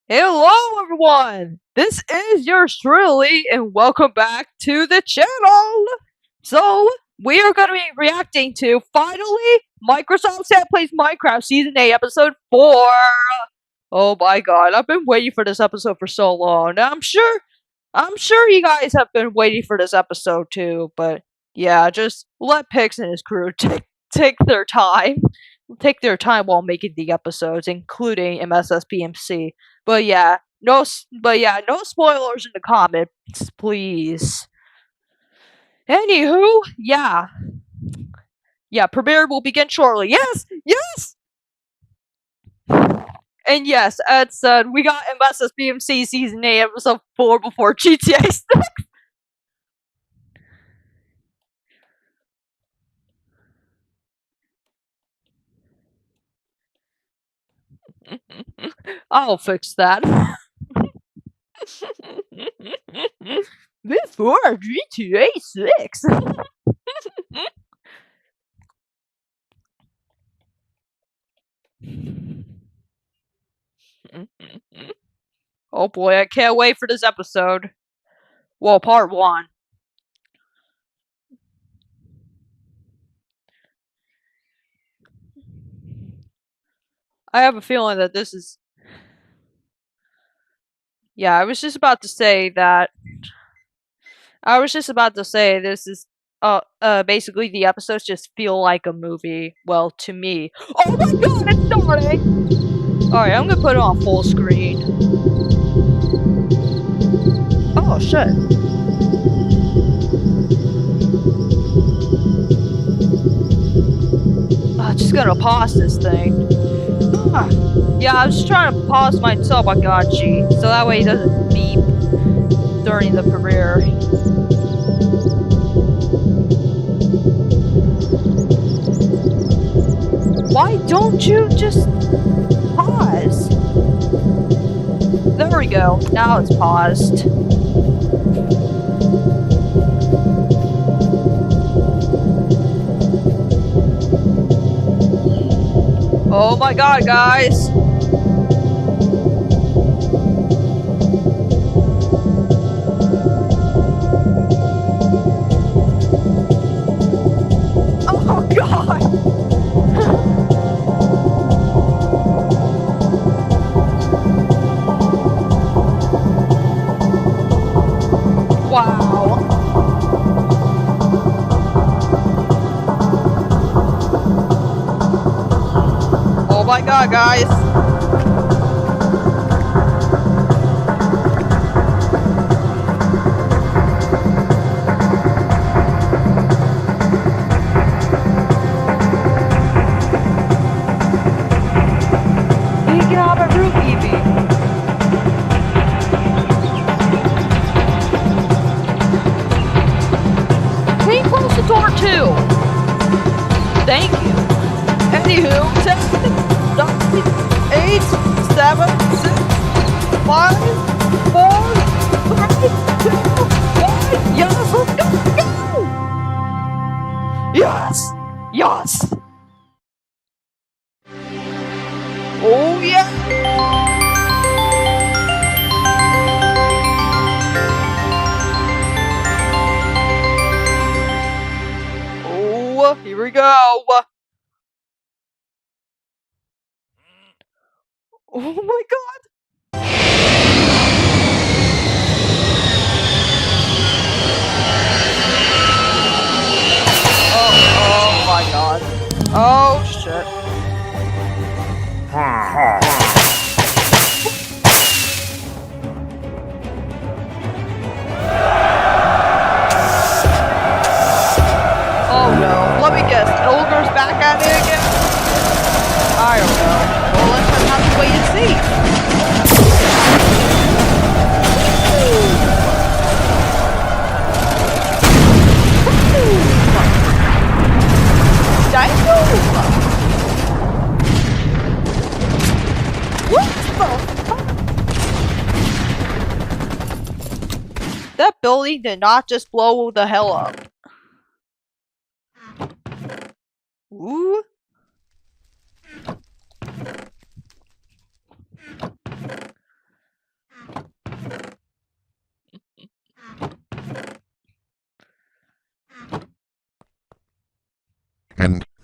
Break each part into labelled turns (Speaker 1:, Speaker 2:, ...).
Speaker 1: Hello, everyone! This is yours truly, and welcome back to the channel! So, we are going to be reacting to, finally, Microsoft Set Plays Minecraft Season 8, Episode 4! Oh my god, I've been waiting for this episode for so long. Now, I'm sure you guys have been waiting for this episode too, but yeah, just let Pix and his crew take their time. Take their time while making the episodes, including MSSPMC. But yeah, no spoilers in the comments, please. Anywho, yeah, premiere will begin shortly. Yes! And yes, as said, we got MSSPMC Season 8, Episode 4 before GTA 6. I'll fix that. Before GTA 6. Oh boy, I can't wait for this episode. Well, part 1. I have a feeling that this is... Yeah, I was just about to say this is basically the episodes just feel like a movie. Well, to me. Oh my god, it's starting! Alright, I'm gonna put it on full screen. Oh shit. Just gonna pause this thing. Yeah, I was just trying to pause my Tamagotchi, so that way it doesn't beep during the premiere. Why don't you just pause? There we go. Now it's paused. Oh my god, guys! Oh god! Wow. Oh my god, guys! You can get out of my room, Evie! Can you close the door too? Thank you. Anywho, 10, 9, 8, 7, 6, 5, 4, 3, 2, 1. Yes, let's go! Yes! Yes! Oh yeah! Oh, here we go! Oh my god! Oh my god. Oh shit. Oh no. Let me guess. Ogre's back at it again? I don't know. Well, let's just have to wait and see. That building did not just blow the hell up. Ooh.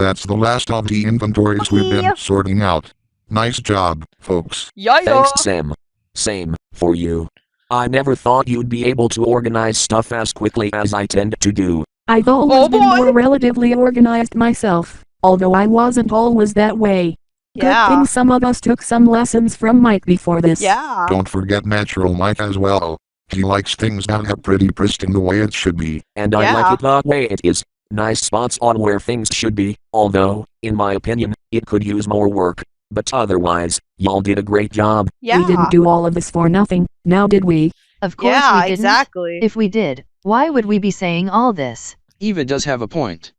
Speaker 2: that's the last of the inventories we've been sorting out. Nice job, folks.
Speaker 1: Yeah.
Speaker 3: Thanks, Sam. Same, for you. I never thought you'd be able to organize stuff as quickly as I tend to do.
Speaker 4: I've always been more relatively organized myself, although I wasn't always that way. Good thing some of us took some lessons from Mike before this.
Speaker 1: Yeah.
Speaker 2: Don't forget Natural Mike as well. He likes things that are pretty pristine the way it should be.
Speaker 3: And I like it the way it is. Nice spots on where things should be, although, in my opinion, it could use more work. But otherwise, y'all did a great job.
Speaker 1: Yeah.
Speaker 4: We didn't do all of this for nothing, now did we?
Speaker 5: Of course we didn't.
Speaker 1: Exactly.
Speaker 5: If we did, why would we be saying all this?
Speaker 6: Eva does have a point.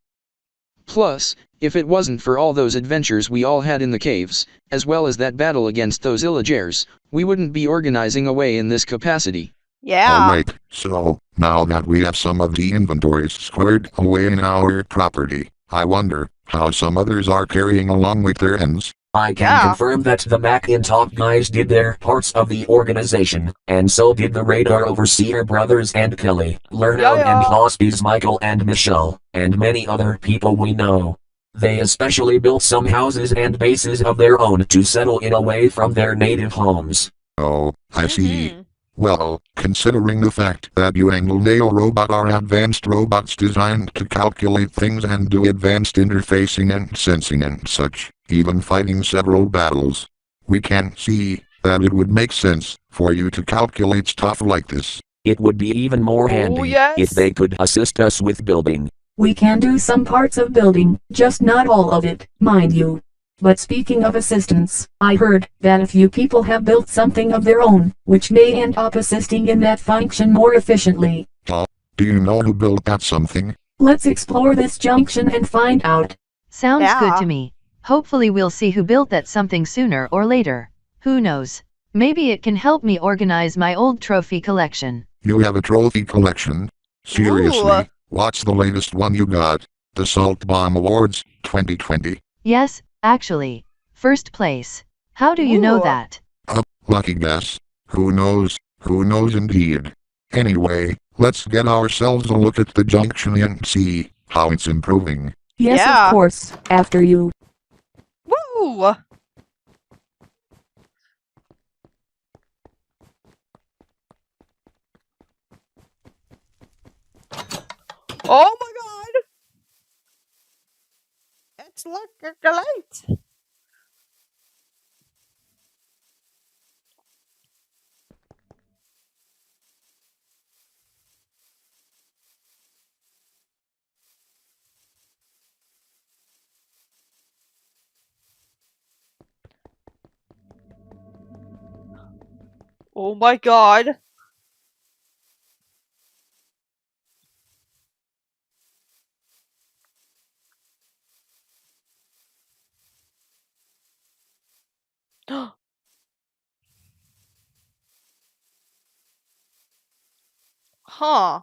Speaker 6: Plus, if it wasn't for all those adventures we all had in the caves, as well as that battle against those illagers, we wouldn't be organizing away in this capacity.
Speaker 1: Yeah.
Speaker 2: Alright, so, now that we have some of the inventories squared away in our property, I wonder how some others are carrying along with their ends.
Speaker 3: I can confirm that the McIntosh guys did their parts of the organization, and so did the Radar Overseer brothers and Kelly, Lerno and Hospies Michael and Michelle, and many other people we know. They especially built some houses and bases of their own to settle in away from their native homes.
Speaker 2: Oh, I see. Well, considering the fact that you and Neo Robot are advanced robots designed to calculate things and do advanced interfacing and sensing and such, even fighting several battles, we can see that it would make sense for you to calculate stuff like this.
Speaker 3: It would be even more handy if they could assist us with building.
Speaker 4: We can do some parts of building, just not all of it, mind you. But speaking of assistance, I heard that a few people have built something of their own, which may end up assisting in that function more efficiently.
Speaker 2: Do you know who built that something?
Speaker 4: Let's explore this junction and find out.
Speaker 5: Sounds good to me. Hopefully we'll see who built that something sooner or later. Who knows? Maybe it can help me organize my old trophy collection.
Speaker 2: You have a trophy collection? Seriously? What's the latest one you got? The Salt Bomb Awards, 2020.
Speaker 5: Yes, actually. First place. How do you know that?
Speaker 2: Lucky guess. Who knows? Who knows indeed. Anyway, let's get ourselves a look at the junction and see how it's improving.
Speaker 4: Yes, of course. After you.
Speaker 1: Woo! Oh my god! It's like a light. Oh my god. Huh.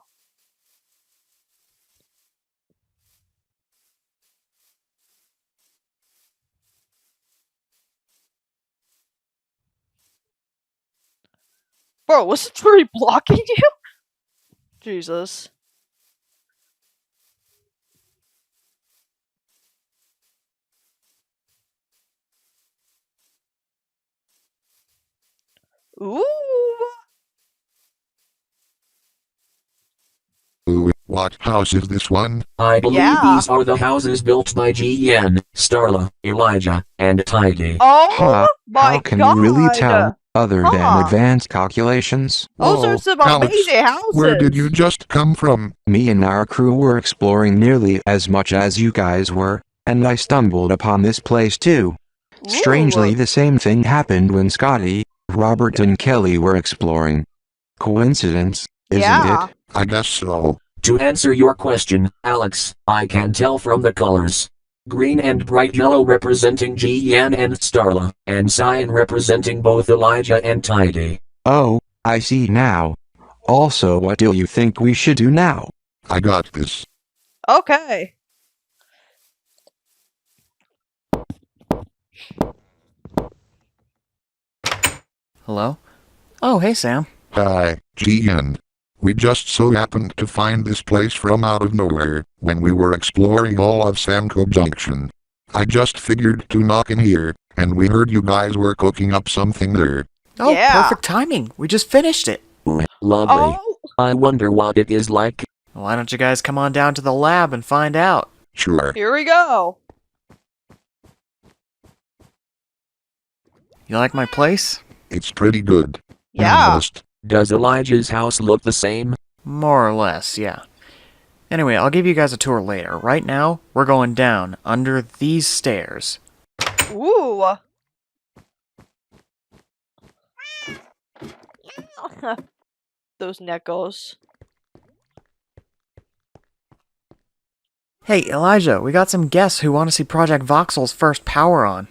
Speaker 1: Bro, was the tree blocking you? Jesus. Ooh.
Speaker 2: Ooh, what house is this one?
Speaker 3: I believe these are the houses built by G.N., Starla, Elijah, and Tidy.
Speaker 1: Oh my
Speaker 7: How can
Speaker 1: god.
Speaker 7: you really tell, other than advanced calculations?
Speaker 1: Those are some
Speaker 2: Alex,
Speaker 1: amazing houses.
Speaker 2: where did you just come from?
Speaker 7: Me and our crew were exploring nearly as much as you guys were, and I stumbled upon this place too. Strangely, the same thing happened when Scotty, Robert and Kelly were exploring. Coincidence, isn't it?
Speaker 2: I guess so.
Speaker 3: To answer your question, Alex, I can tell from the colors. Green and bright yellow representing G.N. and Starla, and cyan representing both Elijah and Tidy.
Speaker 7: Oh, I see now. Also, what do you think we should do now?
Speaker 2: I got this.
Speaker 1: Okay.
Speaker 8: Hello? Oh, hey, Sam.
Speaker 2: Hi, GN. We just so happened to find this place from out of nowhere when we were exploring all of Samco Junction. I just figured to knock in here, and we heard you guys were cooking up something there.
Speaker 8: Oh,
Speaker 1: Yeah.
Speaker 8: perfect timing. We just finished it.
Speaker 3: Ooh, lovely.
Speaker 1: Oh,
Speaker 3: I wonder what it is like.
Speaker 8: Why don't you guys come on down to the lab and find out?
Speaker 2: Sure.
Speaker 1: here we go.
Speaker 8: You like my place?
Speaker 2: It's pretty good.
Speaker 1: Yeah.
Speaker 2: Almost.
Speaker 3: Does Elijah's house look the same?
Speaker 8: More or less, yeah. Anyway, I'll give you guys a tour later. Right now, we're going down under these stairs.
Speaker 1: Ooh. Those neckos.
Speaker 8: Hey, Elijah, we got some guests who want to see Project Voxel's first power on.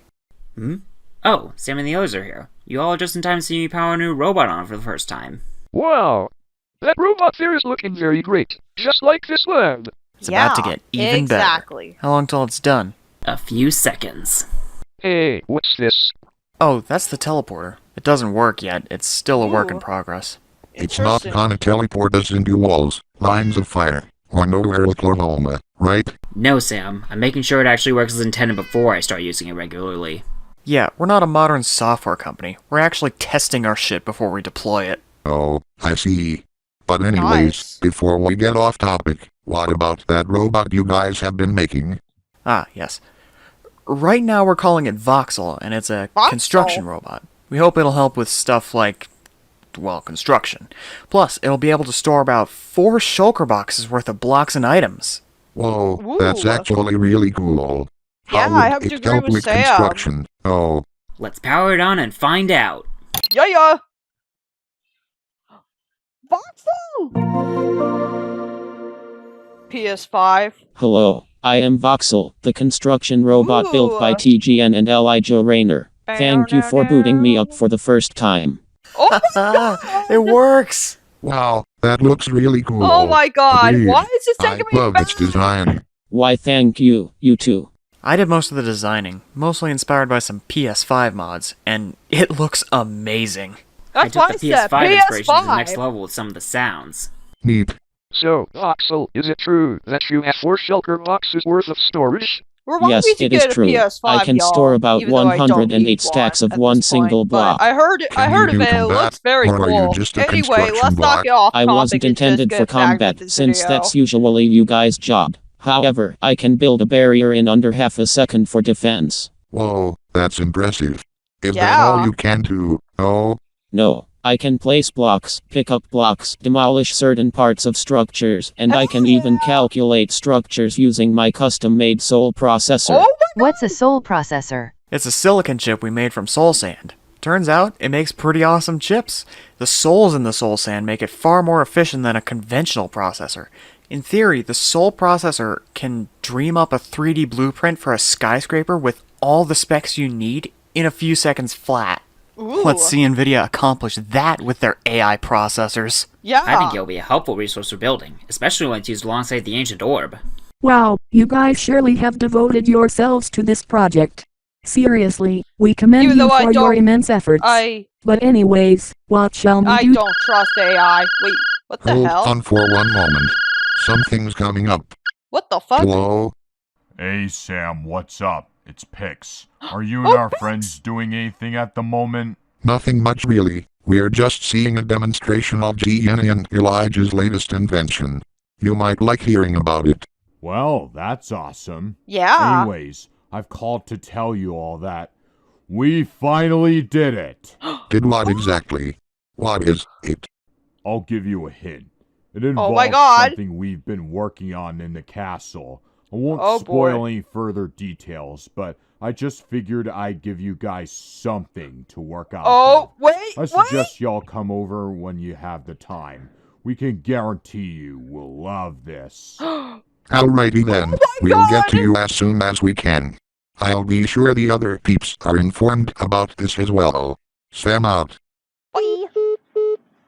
Speaker 9: Oh, Sam and the others are here. You all are just in time to see me power a new robot on for the first time.
Speaker 10: Wow, that robot there is looking very great, just like this lab.
Speaker 8: It's about to get even better.
Speaker 1: Exactly.
Speaker 8: How long till it's done?
Speaker 9: A few seconds.
Speaker 10: Hey, what's this?
Speaker 8: Oh, that's the teleporter. It doesn't work yet. It's still a work in
Speaker 1: Ooh.
Speaker 8: progress.
Speaker 2: It's not
Speaker 1: Interesting.
Speaker 2: gonna teleport us into walls, lines of fire, or nowhere Oklahoma, right?
Speaker 9: No, Sam. I'm making sure it actually works as intended before I start using it regularly.
Speaker 8: Yeah, we're not a modern software company. We're actually testing our shit before we deploy it.
Speaker 2: Oh, I see. But anyways,
Speaker 1: Nice.
Speaker 2: before we get off topic, what about that robot you guys have been making?
Speaker 8: Ah, yes. Right now we're calling it Voxel, and it's a
Speaker 1: Voxel?
Speaker 8: construction robot. We hope it'll help with stuff like, well, construction. Plus, it'll be able to store about 4 shulker boxes worth of blocks and items.
Speaker 2: Whoa, that's
Speaker 1: Ooh.
Speaker 2: actually really cool.
Speaker 1: Yeah,
Speaker 2: How
Speaker 1: I
Speaker 2: would
Speaker 1: have to
Speaker 2: it
Speaker 1: agree
Speaker 2: help
Speaker 1: with
Speaker 2: with
Speaker 1: Sam.
Speaker 2: construction? Oh,
Speaker 9: Let's power it on and find out.
Speaker 1: Yeah. Voxel! PS5.
Speaker 11: Hello, I am Voxel, the construction robot built by
Speaker 1: Ooh.
Speaker 11: TGN and Elijah Rayner. Thank you for booting me up for the first time.
Speaker 1: Oh my god!
Speaker 8: It works!
Speaker 2: wow, that looks really cool.
Speaker 1: Oh my god!
Speaker 2: Agreed.
Speaker 1: Why is this
Speaker 2: I
Speaker 1: taking me
Speaker 2: love
Speaker 1: back?
Speaker 2: its design.
Speaker 11: Why thank you, you two.
Speaker 8: I did most of the designing, mostly inspired by some PS5 mods, and it looks amazing.
Speaker 9: I
Speaker 1: That's
Speaker 9: took
Speaker 1: why
Speaker 9: the
Speaker 1: I said
Speaker 9: PS5 inspiration to the
Speaker 1: PS5.
Speaker 9: next level with some of the sounds.
Speaker 2: Neat.
Speaker 10: So, Voxel, is it true that you have 4 shulker boxes worth of storage?
Speaker 1: Remind
Speaker 11: Yes,
Speaker 1: me to
Speaker 11: it
Speaker 1: get
Speaker 11: is
Speaker 1: a
Speaker 11: true.
Speaker 1: PS5,
Speaker 11: I can
Speaker 1: y'all,
Speaker 11: store about
Speaker 1: even though I don't
Speaker 11: 108
Speaker 1: need
Speaker 11: stacks
Speaker 1: one
Speaker 11: of
Speaker 1: at
Speaker 11: one
Speaker 1: this
Speaker 11: single
Speaker 1: point,
Speaker 11: block.
Speaker 1: but I heard it.
Speaker 2: Can you do
Speaker 1: It
Speaker 2: combat,
Speaker 1: looks very
Speaker 2: or are you
Speaker 1: cool.
Speaker 2: just a
Speaker 1: Anyway,
Speaker 2: construction
Speaker 1: let's not
Speaker 2: block?
Speaker 1: get off
Speaker 11: I
Speaker 1: topic
Speaker 11: wasn't
Speaker 1: and just
Speaker 11: intended
Speaker 1: get
Speaker 11: for
Speaker 1: back to
Speaker 11: combat,
Speaker 1: this
Speaker 11: since
Speaker 1: video.
Speaker 11: that's usually you guys' job. However, I can build a barrier in under half a second for defense.
Speaker 2: Whoa, that's impressive. Is that
Speaker 1: Yeah.
Speaker 2: all you can do? Oh,
Speaker 11: No, I can place blocks, pick up blocks, demolish certain parts of structures, and I can even calculate structures using my custom-made soul processor.
Speaker 1: Oh my
Speaker 5: What's a soul processor?
Speaker 8: It's a silicon chip we made from soul sand. Turns out, it makes pretty awesome chips. The souls in the soul sand make it far more efficient than a conventional processor. In theory, the soul processor can dream up a 3D blueprint for a skyscraper with all the specs you need in a few seconds flat.
Speaker 1: Ooh.
Speaker 8: Let's see NVIDIA accomplish that with their AI processors.
Speaker 1: Yeah.
Speaker 9: I think it'll be a helpful resource for building, especially when it's used alongside the ancient orb.
Speaker 4: Wow, you guys surely have devoted yourselves to this project. Seriously, we commend
Speaker 1: Even
Speaker 4: you
Speaker 1: though I
Speaker 4: for your
Speaker 1: don't-
Speaker 4: immense efforts. But anyways, what shall we
Speaker 1: I
Speaker 4: do?
Speaker 1: don't trust AI. Wait, what the
Speaker 2: hold
Speaker 1: hell?
Speaker 2: on for one moment. Something's coming up.
Speaker 1: What the fuck?
Speaker 2: Hello?
Speaker 12: Hey Sam, what's up? It's Pix. Are you and
Speaker 1: Oh,
Speaker 12: our
Speaker 1: Pix!
Speaker 12: friends doing anything at the moment?
Speaker 2: Nothing much really. We're just seeing a demonstration of GN and Elijah's latest invention. You might like hearing about it.
Speaker 12: Well, that's awesome.
Speaker 1: Yeah.
Speaker 12: Anyways, I've called to tell you all that we finally did it.
Speaker 2: Did what exactly? What is it?
Speaker 12: I'll give you a hint. It
Speaker 1: Oh
Speaker 12: involves
Speaker 1: my God.
Speaker 12: something we've been working on in the castle. I won't
Speaker 1: Oh,
Speaker 12: spoil
Speaker 1: boy.
Speaker 12: any further details, but I just figured I'd give you guys something to work on.
Speaker 1: Oh, wait,
Speaker 12: I suggest y'all come over when you have the time. We can guarantee you will love this.
Speaker 2: Alrighty then. We'll get to you as soon as we can. I'll be sure the other peeps are informed about this as well. Sam out.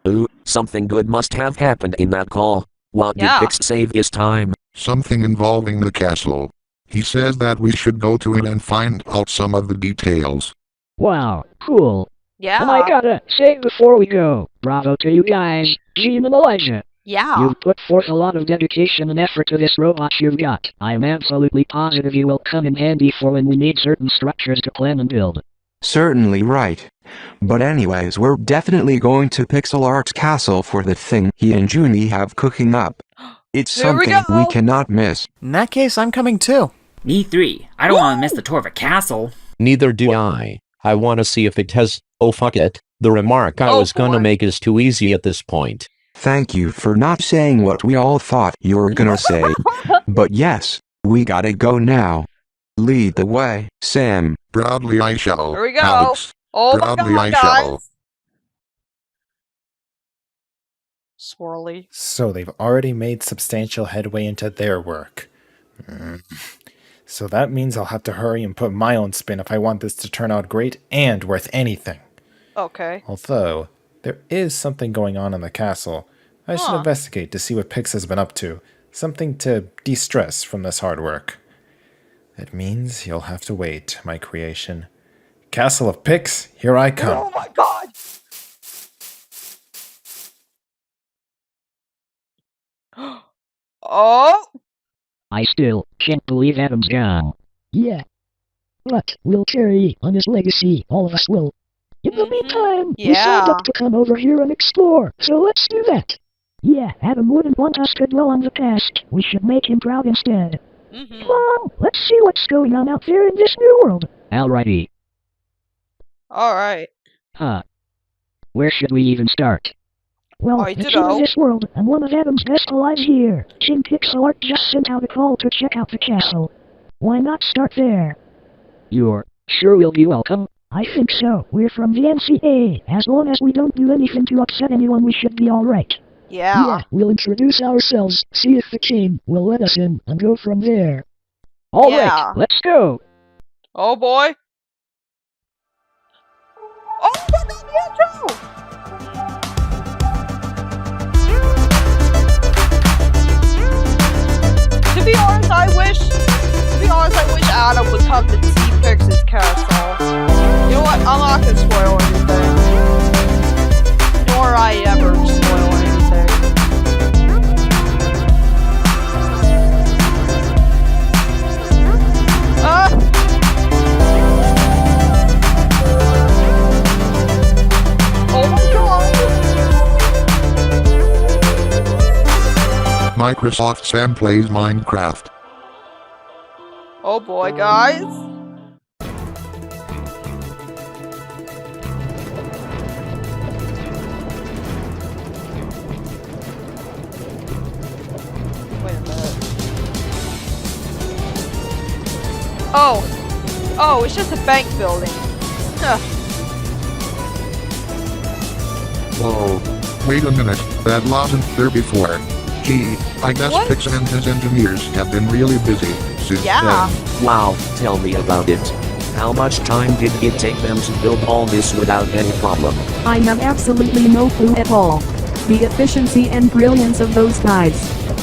Speaker 3: Ooh, something good must have happened in that call. What
Speaker 1: Yeah.
Speaker 3: did Pix save his time?
Speaker 2: Something involving the castle. He says that we should go to it and find out some of the details.
Speaker 10: Wow, cool.
Speaker 1: Yeah.
Speaker 10: And I gotta say before we go, bravo to you guys, Gene and Elijah.
Speaker 1: Yeah.
Speaker 13: You've put forth a lot of dedication and effort to this robot you've got. I'm absolutely positive you will come in handy for when we need certain structures to plan and build.
Speaker 7: Certainly right. But anyways, we're definitely going to Pixel Art's castle for the thing he and Junie have cooking up. It's
Speaker 1: Here we
Speaker 7: something we
Speaker 1: go.
Speaker 7: cannot miss.
Speaker 8: In that case, I'm coming too.
Speaker 9: Me 3. I don't want to miss the tour of a castle.
Speaker 14: Neither do I. I want to see if it has. Oh fuck it. The remark I was gonna make is too easy at this point.
Speaker 7: Thank you for not saying what we all thought you were gonna say. But yes, we gotta go now. Lead the way, Sam.
Speaker 2: Proudly I shall.
Speaker 1: Here we go.
Speaker 2: Alex.
Speaker 1: Oh my
Speaker 2: Proudly
Speaker 1: god,
Speaker 2: I
Speaker 1: guys.
Speaker 2: shall.
Speaker 1: Swirly.
Speaker 15: So they've already made substantial headway into their work. So that means I'll have to hurry and put my own spin if I want this to turn out great and worth anything.
Speaker 1: Okay.
Speaker 15: Although, there is something going on in the castle. I should investigate to see what Pix has been up to. Something to de-stress from this hard work. That means you'll have to wait, my creation. Castle of Pix, here I come.
Speaker 1: Oh my god. Oh!
Speaker 13: I still can't believe Adam's gone. Yeah. But we'll carry on his legacy, all of us will. In the meantime, we signed up to come over here and explore, so let's do that. Yeah, Adam wouldn't want us to dwell on the past. We should make him proud instead. Come on, let's see what's going on out there in this new world. Alrighty.
Speaker 1: Alright.
Speaker 13: Huh. Where should we even start? Well, the king of this world, and one of Adam's best allies here, King Pixel Art just sent out a call to check out the castle. Why not start there? You're sure we'll be welcome? I think so. We're from the NCA. As long as we don't do anything to upset anyone, we should be alright. Yeah, we'll introduce ourselves, see if the king will let us in, and go from there. Alright, let's go!
Speaker 1: Oh boy. Oh, but not the intro! To be honest, I wish Adam would come to see Pix's castle. You know what? I'm not gonna spoil anything. Nor I ever spoil anything. Oh my god!
Speaker 2: Microsoft Sam plays Minecraft.
Speaker 1: Oh boy, guys. Wait a minute. Oh, it's just a bank building. Huh.
Speaker 2: Whoa, wait a minute, that wasn't there before. Gee, I guess Pix and his engineers have been really busy since then.
Speaker 3: Wow, tell me about it. How much time did it take them to build all this without any problem?
Speaker 4: I have absolutely no clue at all. The efficiency and brilliance of those guys.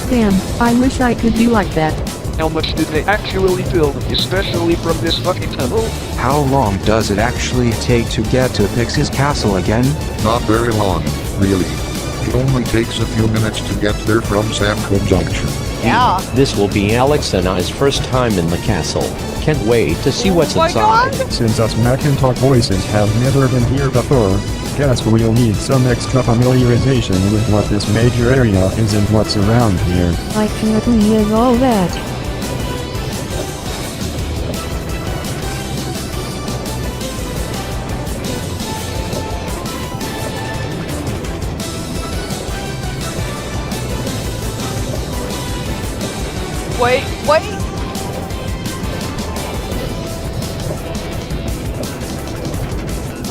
Speaker 4: Damn, I wish I could be like that.
Speaker 10: How much did they actually build, especially from this fucking tunnel?
Speaker 7: How long does it actually take to get to Pix's castle again?
Speaker 2: Not very long, really. It only takes a few minutes to get there from Samco Junction.
Speaker 1: Yeah.
Speaker 14: This will be Alex and I's first time in the castle. Can't wait to see what's inside.
Speaker 16: Since us Macintalk voices have never been here before, guess we'll need some extra familiarization with what this major area is and what's around here.
Speaker 4: I can agree with all that.
Speaker 1: Wait.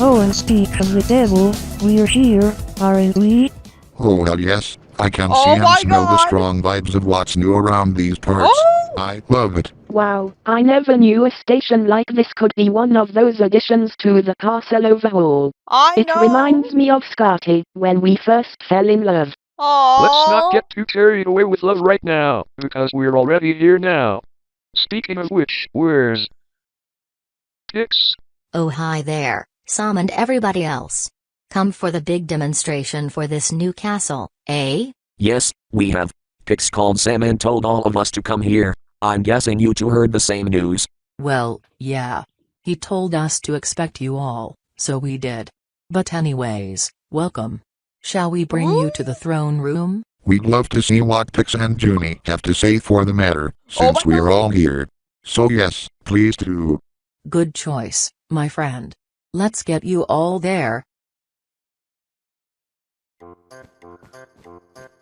Speaker 4: Oh, and speak of the devil, we're here, aren't we?
Speaker 2: Oh hell yes, I can see and smell the strong vibes of what's new around these parts. I love it.
Speaker 4: Wow, I never knew a station like this could be one of those additions to the castle overall. It reminds me of Scotty, when we first fell in love.
Speaker 10: Let's not get too carried away with love right now, because we're already here now. Speaking of which, where's Pix?
Speaker 17: Oh hi there, Sam and everybody else. Come for the big demonstration for this new castle, eh?
Speaker 3: Yes, we have. Pix called Sam and told all of us to come here. I'm guessing you two heard the same news.
Speaker 18: Well, yeah. He told us to expect you all, so we did. But anyways, welcome. Shall we bring you to the throne room?
Speaker 2: We'd love to see what Pix and Junie have to say for the matter, since we're all here. So yes, please do.
Speaker 18: Good choice, my friend. Let's get you all there.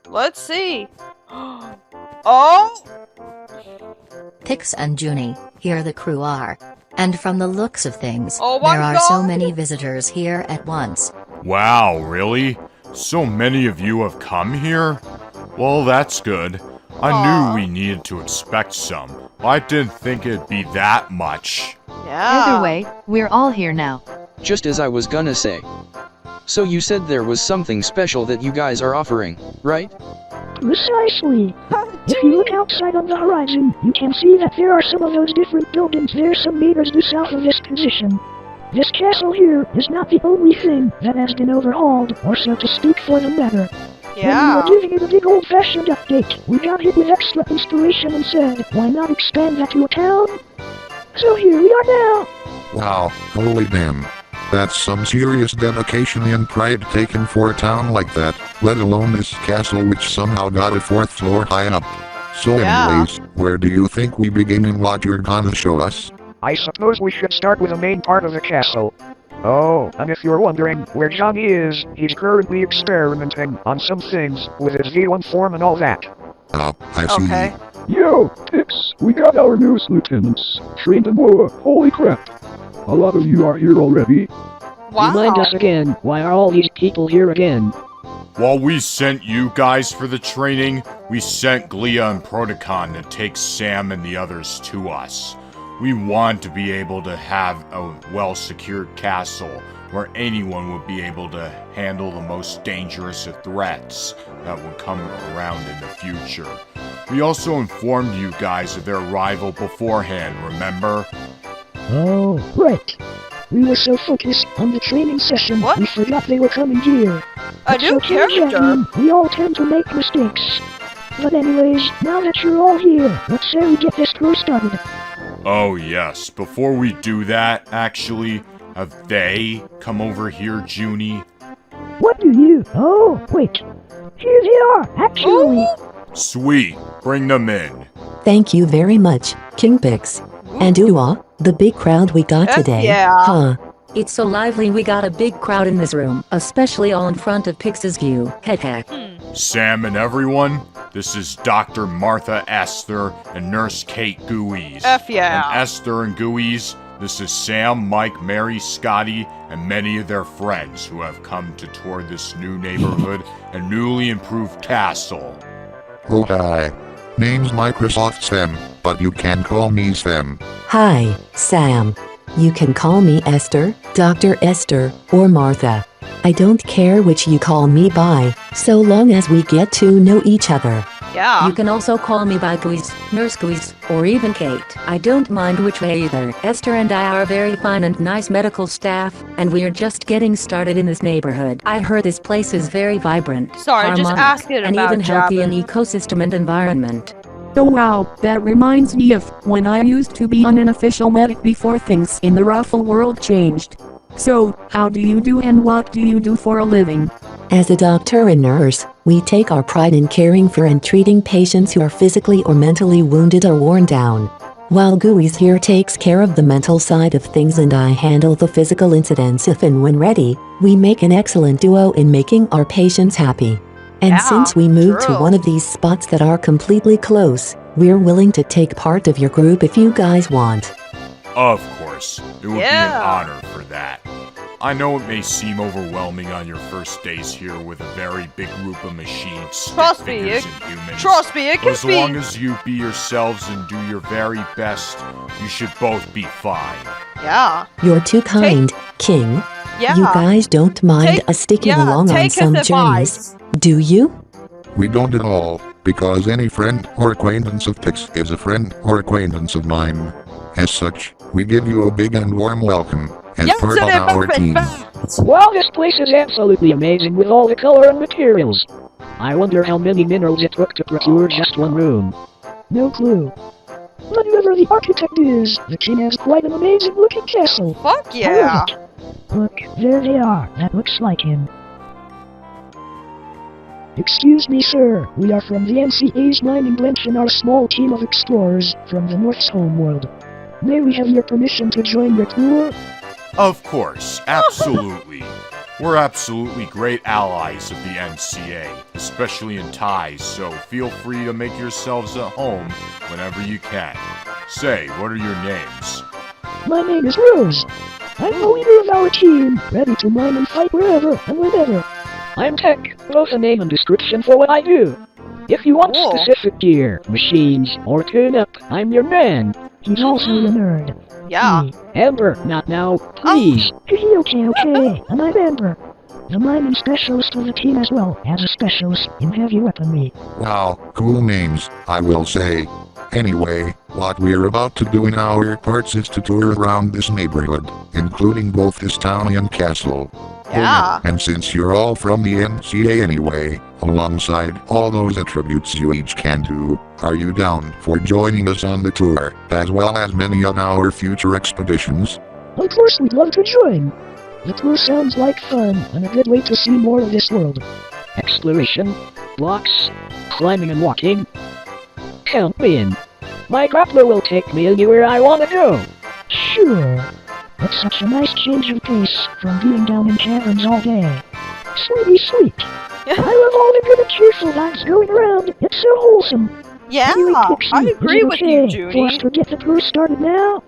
Speaker 1: Let's see. Oh!
Speaker 17: Pix and Junie, here the crew are. And from the looks of things,
Speaker 1: Oh my
Speaker 17: there are
Speaker 1: God.
Speaker 17: so many visitors here at once.
Speaker 12: Wow, really? So many of you have come here? Well, that's good. I knew we needed to expect some. I didn't think it'd be that much.
Speaker 5: Either way, we're all here now.
Speaker 6: Just as I was gonna say. So you said there was something special that you guys are offering, right?
Speaker 13: Precisely. If you look outside on the horizon, you can see that there are some of those different buildings there some meters due south of this position. This castle here is not the only thing that has been overhauled, or so to speak for the matter.
Speaker 1: Yeah.
Speaker 13: When we were giving it a big old-fashioned update, we got hit with extra inspiration and said, why not expand that to a town? So here we are now.
Speaker 2: Wow, holy damn. That's some serious dedication and pride taken for a town like that, let alone this castle which somehow got a 4th floor high up. So anyways, where do you think we begin and what you're gonna show us?
Speaker 10: I suppose we should start with the main part of the castle. Oh, and if you're wondering where Johnny is, he's currently experimenting on some things with his V1 form and all that.
Speaker 2: I see.
Speaker 1: Okay.
Speaker 19: Yo, Pix, we got our newest lieutenants. Trained and Moa, holy crap. A lot of you are here already.
Speaker 1: Wow.
Speaker 13: Remind us again, why are all these people here again?
Speaker 12: While we sent you guys for the training, we sent Glia and Protocon to take Sam and the others to us. We want to be able to have a well-secured castle where anyone would be able to handle the most dangerous of threats that would come around in the future. We also informed you guys of their arrival beforehand, remember?
Speaker 13: Oh, right. We were so focused on the training session, we forgot they were coming here.
Speaker 1: A new character?
Speaker 13: We all tend to make mistakes. But anyways, now that you're all here, let's say we get this tour started.
Speaker 12: Oh yes, before we do that, actually, have they come over here, Junie?
Speaker 13: What do you? Oh, wait. Here they are, actually.
Speaker 12: Sweet, bring them in.
Speaker 20: Thank you very much, King Pix. And ooh, the big crowd we got today.
Speaker 1: Yeah.
Speaker 20: Huh.
Speaker 17: It's so lively we got a big crowd in this room, especially all in front of Pix's view. Heck heck.
Speaker 12: Sam and everyone, this is Dr. Martha Esther and Nurse Kate Gooies.
Speaker 1: F yeah.
Speaker 12: And Esther and Gooies, this is Sam, Mike, Mary, Scotty, and many of their friends who have come to tour this new neighborhood and newly improved castle.
Speaker 2: Oh hi. Name's Microsoft Sam, but you can call me Sam.
Speaker 20: Hi, Sam. You can call me Esther, Dr. Esther, or Martha. I don't care which you call me by, so long as we get to know each other.
Speaker 1: Yeah.
Speaker 17: You can also call me by Gooies, Nurse Gooies, or even Kate. I don't mind which way either. Esther and I are very fine and nice medical staff, and we're just getting started in this neighborhood. I heard this place is very vibrant,
Speaker 1: Sorry, just
Speaker 17: harmonic,
Speaker 1: asking
Speaker 17: and
Speaker 1: about
Speaker 17: even healthy in
Speaker 1: Jabbin.
Speaker 17: ecosystem and environment.
Speaker 4: Oh wow, that reminds me of when I used to be an unofficial medic before things in the Ruffle world changed. So, how do you do and what do you do for a living?
Speaker 20: As a doctor and nurse, we take our pride in caring for and treating patients who are physically or mentally wounded or worn down. While Gooies here takes care of the mental side of things and I handle the physical incidents if and when ready, we make an excellent duo in making our patients happy. And
Speaker 1: Yeah,
Speaker 20: since we moved to
Speaker 1: true.
Speaker 20: one of these spots that are completely close, we're willing to take part of your group if you guys want.
Speaker 12: Of course, it would be
Speaker 1: Yeah.
Speaker 12: an honor for that. I know it may seem overwhelming on your first days here with a very big group of machines, stick
Speaker 1: Trust me,
Speaker 12: figures,
Speaker 1: it-
Speaker 12: and humans.
Speaker 1: trust me, it
Speaker 12: But
Speaker 1: can
Speaker 12: as
Speaker 1: be-
Speaker 12: long as you be yourselves and do your very best, you should both be fine.
Speaker 1: Yeah.
Speaker 20: You're too kind, King.
Speaker 1: Yeah.
Speaker 20: You guys don't mind us sticking along on
Speaker 1: take
Speaker 20: some
Speaker 1: his
Speaker 20: journeys, do you?
Speaker 2: We don't at all, because any friend or acquaintance of Pix is a friend or acquaintance of mine. As such, we give you a big and warm welcome as part of our team.
Speaker 13: Wow, this place is absolutely amazing with all the color and materials. I wonder how many minerals it took to procure just one room. No clue. But whoever the architect is, the king has quite an amazing looking castle.
Speaker 1: Fuck yeah!
Speaker 13: I love it. Look, there they are. That looks like him. Excuse me, sir. We are from the NCA's mining branch and are a small team of explorers from the North's homeworld. May we have your permission to join your tour?
Speaker 12: Of course, absolutely. We're absolutely great allies of the NCA, especially in ties, so feel free to make yourselves at home whenever you can. Say, what are your names?
Speaker 13: My name is Rose. I'm the leader of our team, ready to mine and fight wherever and whenever. I'm Tech, both a name and description for what I do. If you want specific gear, machines, or tune-up, I'm your man.
Speaker 1: He's also a nerd. Yeah.
Speaker 13: Amber, not now, please. Okay, and I'm Amber. The mining specialist of the team as well as a specialist in heavy weaponry.
Speaker 2: Wow, cool names, I will say. Anyway, what we're about to do in our parts is to tour around this neighborhood, including both this town and castle.
Speaker 1: Yeah.
Speaker 2: And since you're all from the NCA anyway, alongside all those attributes you each can do, are you down for joining us on the tour, as well as many of our future expeditions?
Speaker 13: Of course we'd love to join. The tour sounds like fun and a good way to see more of this world. Exploration, blocks, climbing and walking. Count me in. My grappler will take me anywhere I want to go. Sure. It's such a nice change of pace from being down in caverns all day. Sweet. I love all the good and cheerful vibes going around. It's so wholesome.
Speaker 1: Yeah,
Speaker 13: Anyway, Pixie,
Speaker 1: I agree with you,
Speaker 13: okay for us
Speaker 1: Junie.
Speaker 13: to get the tour started now?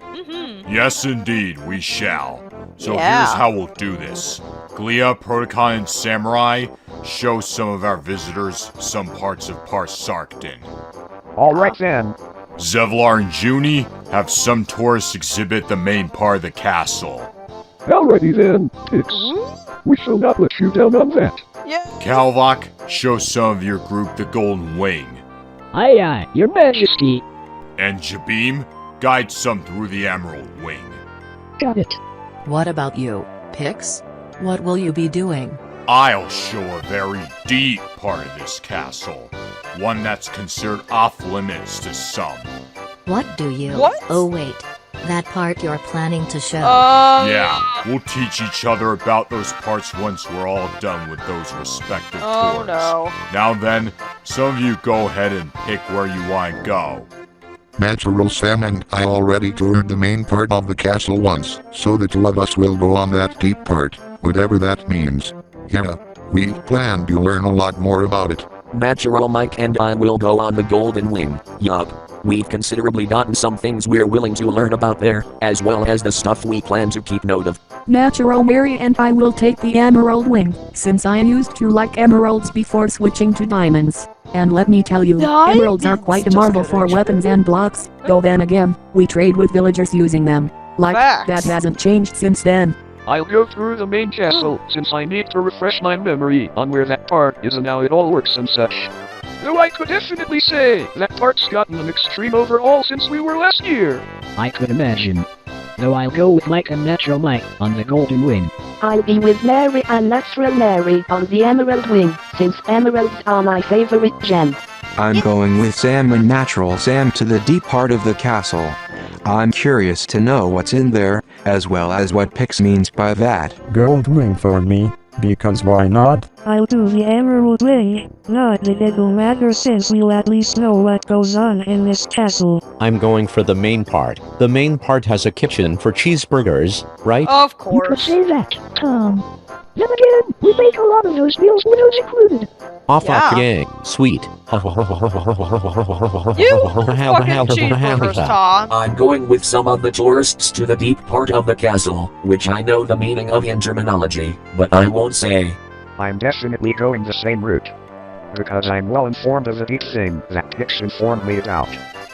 Speaker 12: Yes, indeed, we shall. So
Speaker 1: Yeah.
Speaker 12: here's how we'll do this. Glia, Protocon, and Samurai, show some of our visitors some parts of Parsarkton.
Speaker 10: Alright then.
Speaker 12: Zevlar and Junie have some tourists exhibit the main part of the castle.
Speaker 19: Alrighty then, Pix. We shall not let you down on that.
Speaker 12: Kalvok, show some of your group the Golden Wing.
Speaker 13: Aye, your majesty.
Speaker 12: And Jabim, guide some through the Emerald Wing.
Speaker 13: Got it.
Speaker 18: What about you, Pix? What will you be doing?
Speaker 12: I'll show a very deep part of this castle. One that's considered off limits to some.
Speaker 21: What do you?
Speaker 1: What?
Speaker 21: Oh wait, that part you're planning to show.
Speaker 12: Yeah, we'll teach each other about those parts once we're all done with those respective tours.
Speaker 1: No.
Speaker 12: Now then, some of you go ahead and pick where you want to go.
Speaker 2: Natural Sam and I already toured the main part of the castle once, so the two of us will go on that deep part, whatever that means. Yeah, we plan to learn a lot more about it.
Speaker 3: Natural Mike and I will go on the Golden Wing. Yup. We've considerably gotten some things we're willing to learn about there, as well as the stuff we plan to keep note of.
Speaker 4: Natural Mary and I will take the Emerald Wing, since I used to like emeralds before switching to diamonds. And let me tell you, emeralds are quite a marvel for weapons and blocks, though then again, we trade with villagers using them. Like, that hasn't changed since then.
Speaker 10: I'll go through the main castle, since I need to refresh my memory on where that part is and how it all works and such. Though I could definitely say that part's gotten an extreme overhaul since we were last here.
Speaker 13: I could imagine. Though I'll go with Mike and Natural Mike on the Golden Wing.
Speaker 22: I'll be with Mary and Natural Mary on the Emerald Wing, since emeralds are my favorite gem.
Speaker 7: I'm going with Sam and Natural Sam to the deep part of the castle. I'm curious to know what's in there, as well as what Pix means by that.
Speaker 16: Gold ring for me, because why not?
Speaker 23: I'll do the Emerald Wing. Not that it'll matter since we'll at least know what goes on in this castle.
Speaker 14: I'm going for the main part. The main part has a kitchen for cheeseburgers, right?
Speaker 1: Of
Speaker 13: You could
Speaker 1: course.
Speaker 13: say that, Tom. Then again, we make a lot of those meals with those included.
Speaker 14: Off
Speaker 1: Yeah.
Speaker 14: gang, sweet.
Speaker 1: You fucking cheeseburgers, Tom.
Speaker 3: I'm going with some of the tourists to the deep part of the castle, which I know the meaning of in terminology, but I won't say.
Speaker 10: I'm definitely going the same route. Because I'm well informed of the deep thing that Pix informed me about.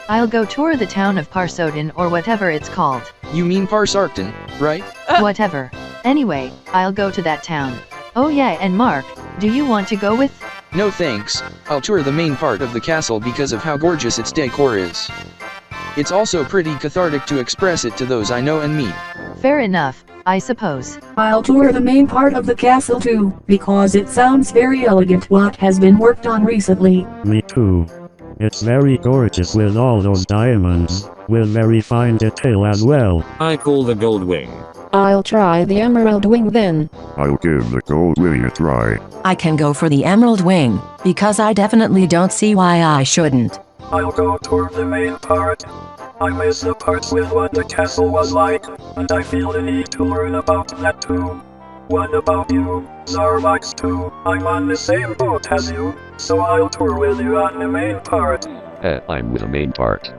Speaker 5: I'll go tour the town of Parsodin or whatever it's called.
Speaker 6: You mean Parsarkton, right?
Speaker 5: Whatever. Anyway, I'll go to that town. Oh yeah, and Mark, do you want to go with?
Speaker 6: No thanks, I'll tour the main part of the castle because of how gorgeous its decor is. It's also pretty cathartic to express it to those I know and meet.
Speaker 5: Fair enough. I suppose.
Speaker 4: I'll tour the main part of the castle too, because it sounds very elegant what has been worked on recently.
Speaker 16: Me too. It's very gorgeous with all those diamonds, with very fine detail as well.
Speaker 3: I call the gold wing.
Speaker 21: I'll try the emerald wing then.
Speaker 16: I'll give the gold wing a try.
Speaker 21: I can go for the emerald wing, because I definitely don't see why I shouldn't.
Speaker 8: I'll go toward the main part. I miss the parts with what the castle was like, and I feel the need to learn about that too. What about you, Zarvax too? I'm on the same boat as you, so I'll tour with you on the main part.
Speaker 10: I'm with the main part.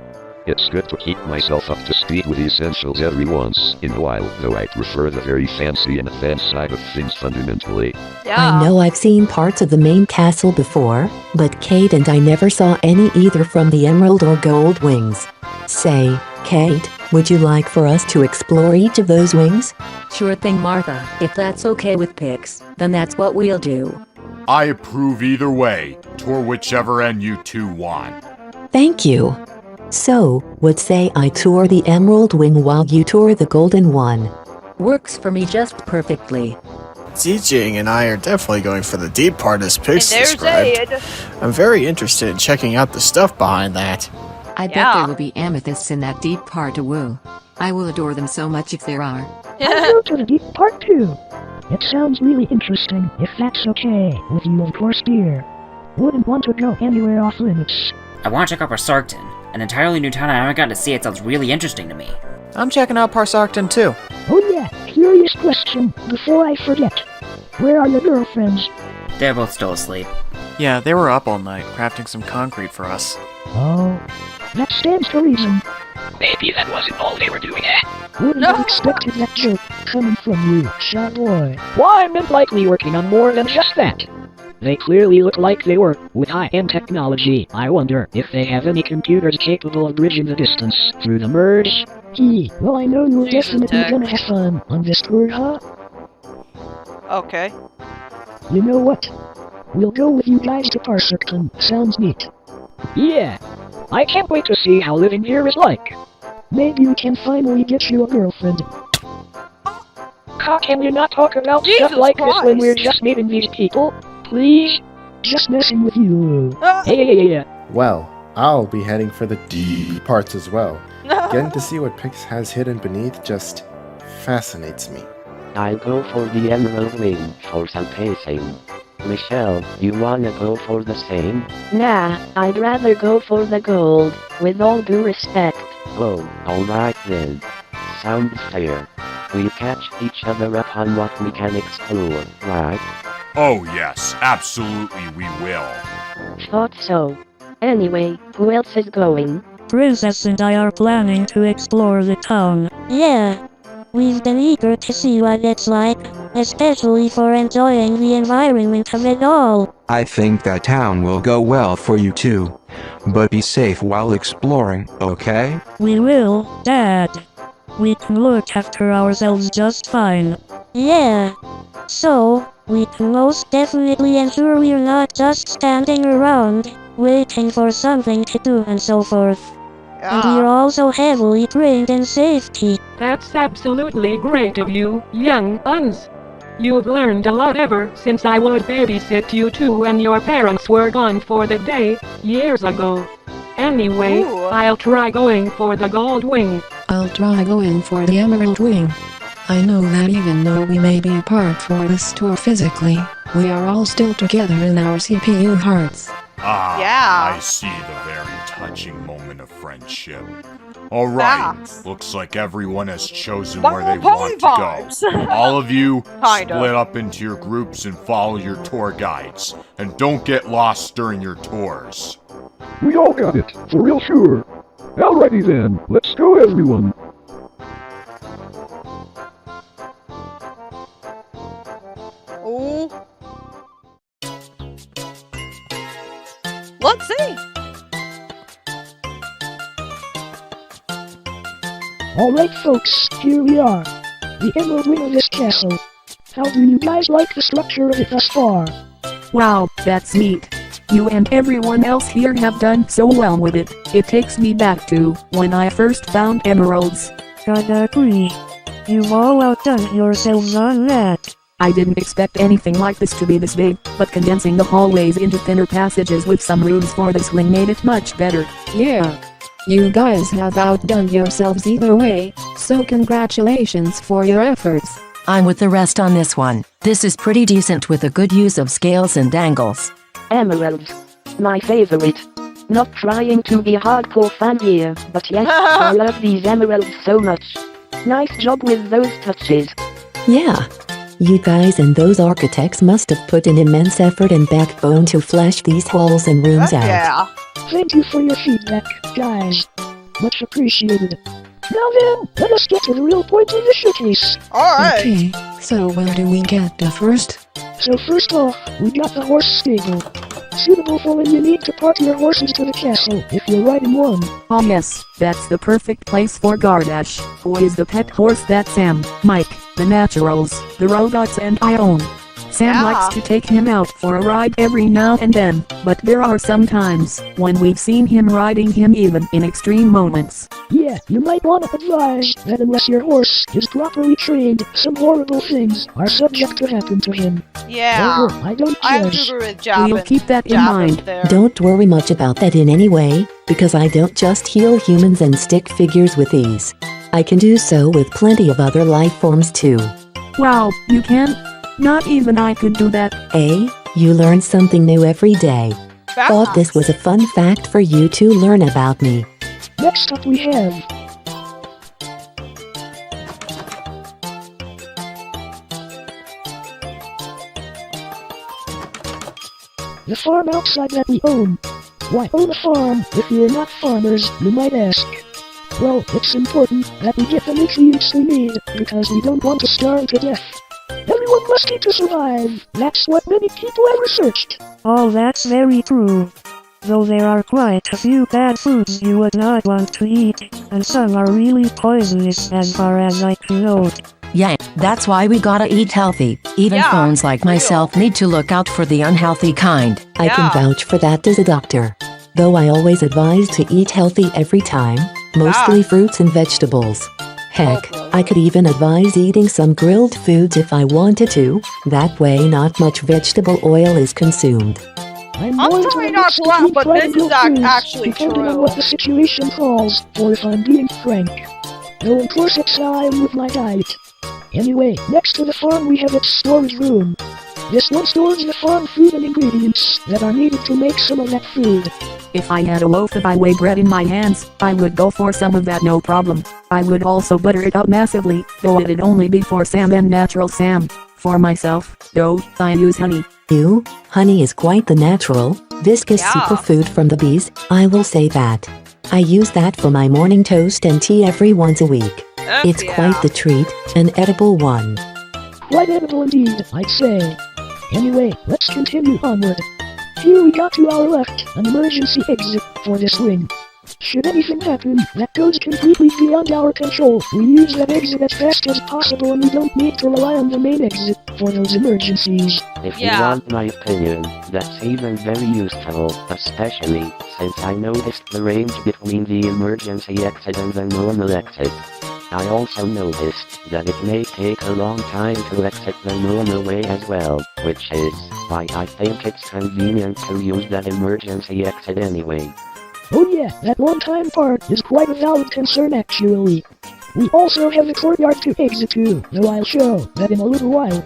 Speaker 10: It's good to keep myself up to speed with essentials every once in a while, though I prefer the very fancy and advanced side of things fundamentally.
Speaker 20: I know I've seen parts of the main castle before, but Kate and I never saw any either from the emerald or gold wings. Say, Kate, would you like for us to explore each of those wings?
Speaker 17: Sure thing, Martha. If that's okay with Pix, then that's what we'll do.
Speaker 12: I approve either way. Tour whichever end you two want.
Speaker 20: Thank you. So, would say I tour the emerald wing while you tour the golden one.
Speaker 17: Works for me just perfectly.
Speaker 9: DJing and I are definitely going for the deep part as Pix
Speaker 1: And there's
Speaker 9: described.
Speaker 1: Ed.
Speaker 9: I'm very interested in checking out the stuff behind that.
Speaker 11: I bet there will be amethysts in that deep part to woo. I will adore them so much if there are.
Speaker 13: I'll go to the deep part too. It sounds really interesting, if that's okay with you, of course, dear. Wouldn't want to go anywhere off limits.
Speaker 24: I want to check out Parsarkton, an entirely new town I haven't gotten to see. It sounds really interesting to me.
Speaker 9: I'm checking out Parsarkton too.
Speaker 13: Oh yeah, curious question, before I forget. Where are your girlfriends?
Speaker 24: They're both still asleep.
Speaker 9: Yeah, they were up all night, crafting some concrete for us.
Speaker 13: Oh, that stands to reason.
Speaker 10: Maybe that wasn't all they were doing.
Speaker 13: Wouldn't have expected that joke coming from you, shy boy.
Speaker 25: Why, men likely working on more than just that. They clearly look like they work with high-end technology. I wonder if they have any computers capable of bridging the distance through the merge.
Speaker 13: Well, I know you're definitely gonna have fun on this tour, huh?
Speaker 1: Okay.
Speaker 13: You know what? We'll go with you guys to Parsarkton. Sounds neat.
Speaker 25: Yeah, I can't wait to see how living here is like.
Speaker 13: Maybe we can finally get you a girlfriend.
Speaker 25: Can you not talk about stuff like this when we're just meeting these people? Please?
Speaker 13: Just messing with you.
Speaker 25: Hey.
Speaker 15: Well, I'll be heading for the deep parts as well. Getting to see what Pix has hidden beneath just fascinates me.
Speaker 26: I'll go for the emerald wing for some pacing. Michelle, you wanna go for the same?
Speaker 22: Nah, I'd rather go for the gold, with all due respect.
Speaker 26: Oh, alright then. Sounds fair. We catch each other up on what we can explore, right?
Speaker 12: Oh yes, absolutely we will.
Speaker 22: Thought so. Anyway, who else is going?
Speaker 23: Princess and I are planning to explore the town.
Speaker 27: Yeah. We've been eager to see what it's like, especially for enjoying the environment of it all.
Speaker 7: I think that town will go well for you too. But be safe while exploring, okay?
Speaker 23: We will, Dad. We can look after ourselves just fine.
Speaker 27: Yeah. So, we can most definitely ensure we're not just standing around, waiting for something to do and so forth. And we're also heavily trained in safety.
Speaker 25: That's absolutely great of you, young uns. You've learned a lot ever since I would babysit you two when your parents were gone for the day, years ago. Anyway, I'll try going for the gold wing.
Speaker 11: I'll try going for the emerald wing. I know that even though we may be apart for this tour physically, we are all still together in our CPU hearts.
Speaker 12: I see the very touching moment of friendship. Alright, looks like everyone has chosen where they want to go. All of you, split up into your groups and follow your tour guides. And don't get lost during your tours.
Speaker 19: We all got it, for real sure. Alrighty then, let's go everyone.
Speaker 1: Oh. Let's see.
Speaker 13: Alright folks, here we are. The emerald wing of this castle. How do you guys like the structure of it thus far?
Speaker 4: Wow, that's neat. You and everyone else here have done so well with it. It takes me back to when I first found emeralds.
Speaker 23: Gotta agree. You've all outdone yourselves on that.
Speaker 4: I didn't expect anything like this to be this big, but condensing the hallways into thinner passages with some rooms for the swing made it much better.
Speaker 11: Yeah. You guys have outdone yourselves either way, so congratulations for your efforts.
Speaker 21: I'm with the rest on this one. This is pretty decent with a good use of scales and angles.
Speaker 22: Emeralds. My favorite. Not trying to be a hardcore fan here, but yes, I love these emeralds so much. Nice job with those touches.
Speaker 20: Yeah. You guys and those architects must have put an immense effort and backbone to flesh these halls and rooms out.
Speaker 1: Yeah.
Speaker 13: Thank you for your feedback, guys. Much appreciated. Now then, let us get to the real point of the showcase.
Speaker 1: Alright.
Speaker 11: Okay, so where do we get the first?
Speaker 13: So first off, we got the horse stable. Suitable for when you need to park your horses to the castle, if you're riding one.
Speaker 4: Oh yes, that's the perfect place for Gardash, who is the pet horse that Sam, Mike, the Naturals, the robots and I own. Sam likes to take him out for a ride every now and then, but there are some times when we've seen him riding him even in extreme moments.
Speaker 13: Yeah, you might want to advise that unless your horse is properly trained, some horrible things are subject to happen to him.
Speaker 1: Yeah.
Speaker 13: However, I don't
Speaker 1: I
Speaker 13: judge.
Speaker 1: agree with Jabin.
Speaker 4: We'll keep that in mind.
Speaker 20: Don't worry much about that in any way, because I don't just heal humans and stick figures with ease. I can do so with plenty of other life forms too.
Speaker 4: Wow, you can? Not even I could do that.
Speaker 20: Eh? You learn something new every day. Thought this was a fun fact for you to learn about me.
Speaker 13: Next up we have the farm outside that we own. Why own a farm if you're not farmers, you might ask? Well, it's important that we get the nutrients we need because we don't want to starve to death. Everyone must eat to survive. That's what many people have researched.
Speaker 23: Oh, that's very true. Though there are quite a few bad foods you would not want to eat, and some are really poisonous as far as I can note.
Speaker 21: Yeah, that's why we gotta eat healthy. Even phones like myself need to look out for the unhealthy kind.
Speaker 20: I can vouch for that as a doctor. Though I always advise to eat healthy every time, mostly fruits and vegetables. Heck, I could even advise eating some grilled foods if I wanted to, that way not much vegetable oil is consumed.
Speaker 13: I'm
Speaker 1: trying not to laugh, but this is actually
Speaker 13: depending on
Speaker 1: true.
Speaker 13: what the situation calls for, if I'm being frank. Though of course it's how I am with my diet. Anyway, next to the farm we have its storage room. This one stores the farm food and ingredients that are needed to make some of that food.
Speaker 4: If I had a loaf of I-Way bread in my hands, I would go for some of that no problem. I would also butter it up massively, though it'd only be for Sam and Natural Sam. For myself, though, I use honey.
Speaker 20: Honey is quite the natural, viscous superfood from the bees, I will say that. I use that for my morning toast and tea every once a week. It's quite the treat, an edible one.
Speaker 13: Quite edible indeed, I'd say. Anyway, let's continue onward. Here we got to our left, an emergency exit for this wing. Should anything happen that goes completely beyond our control, we use that exit as fast as possible and we don't need to rely on the main exit for those emergencies.
Speaker 26: If you want my opinion, that's even very useful, especially since I noticed the range between the emergency exit and the normal exit. I also noticed that it may take a long time to exit the normal way as well, which is why I think it's convenient to use that emergency exit anyway.
Speaker 13: Oh yeah, that one-time part is quite a valid concern actually. We also have the courtyard to exit to, though I'll show that in a little while.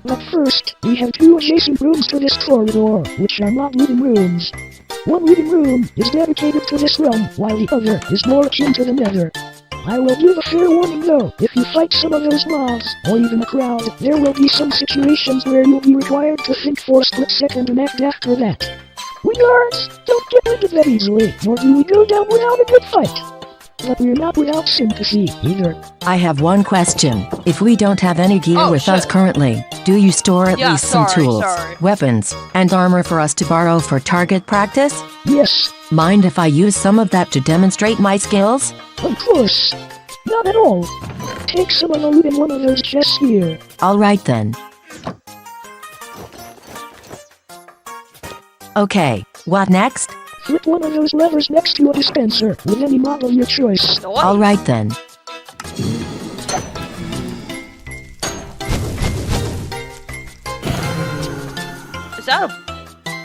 Speaker 13: But first, we have two adjacent rooms to this corridor, which are not living rooms. One living room is dedicated to this realm, while the other is more akin to the nether. I will give a fair warning though, if you fight some of those mobs, or even a crowd, there will be some situations where you'll be required to think for a split second and act after that. We guards don't get rid of that easily, nor do we go down without a good fight. But we're not without sympathy, either.
Speaker 21: I have one question. If we don't have any gear with us currently, do you store at least some tools, weapons, and armor for us to borrow for target practice?
Speaker 13: Yes.
Speaker 21: Mind if I use some of that to demonstrate my skills?
Speaker 13: Of course. Not at all. Take some of the loot in one of those chests here.
Speaker 21: Alright then. Okay, what next?
Speaker 13: Flip one of those levers next to a dispenser with any model of your choice.
Speaker 21: Alright then.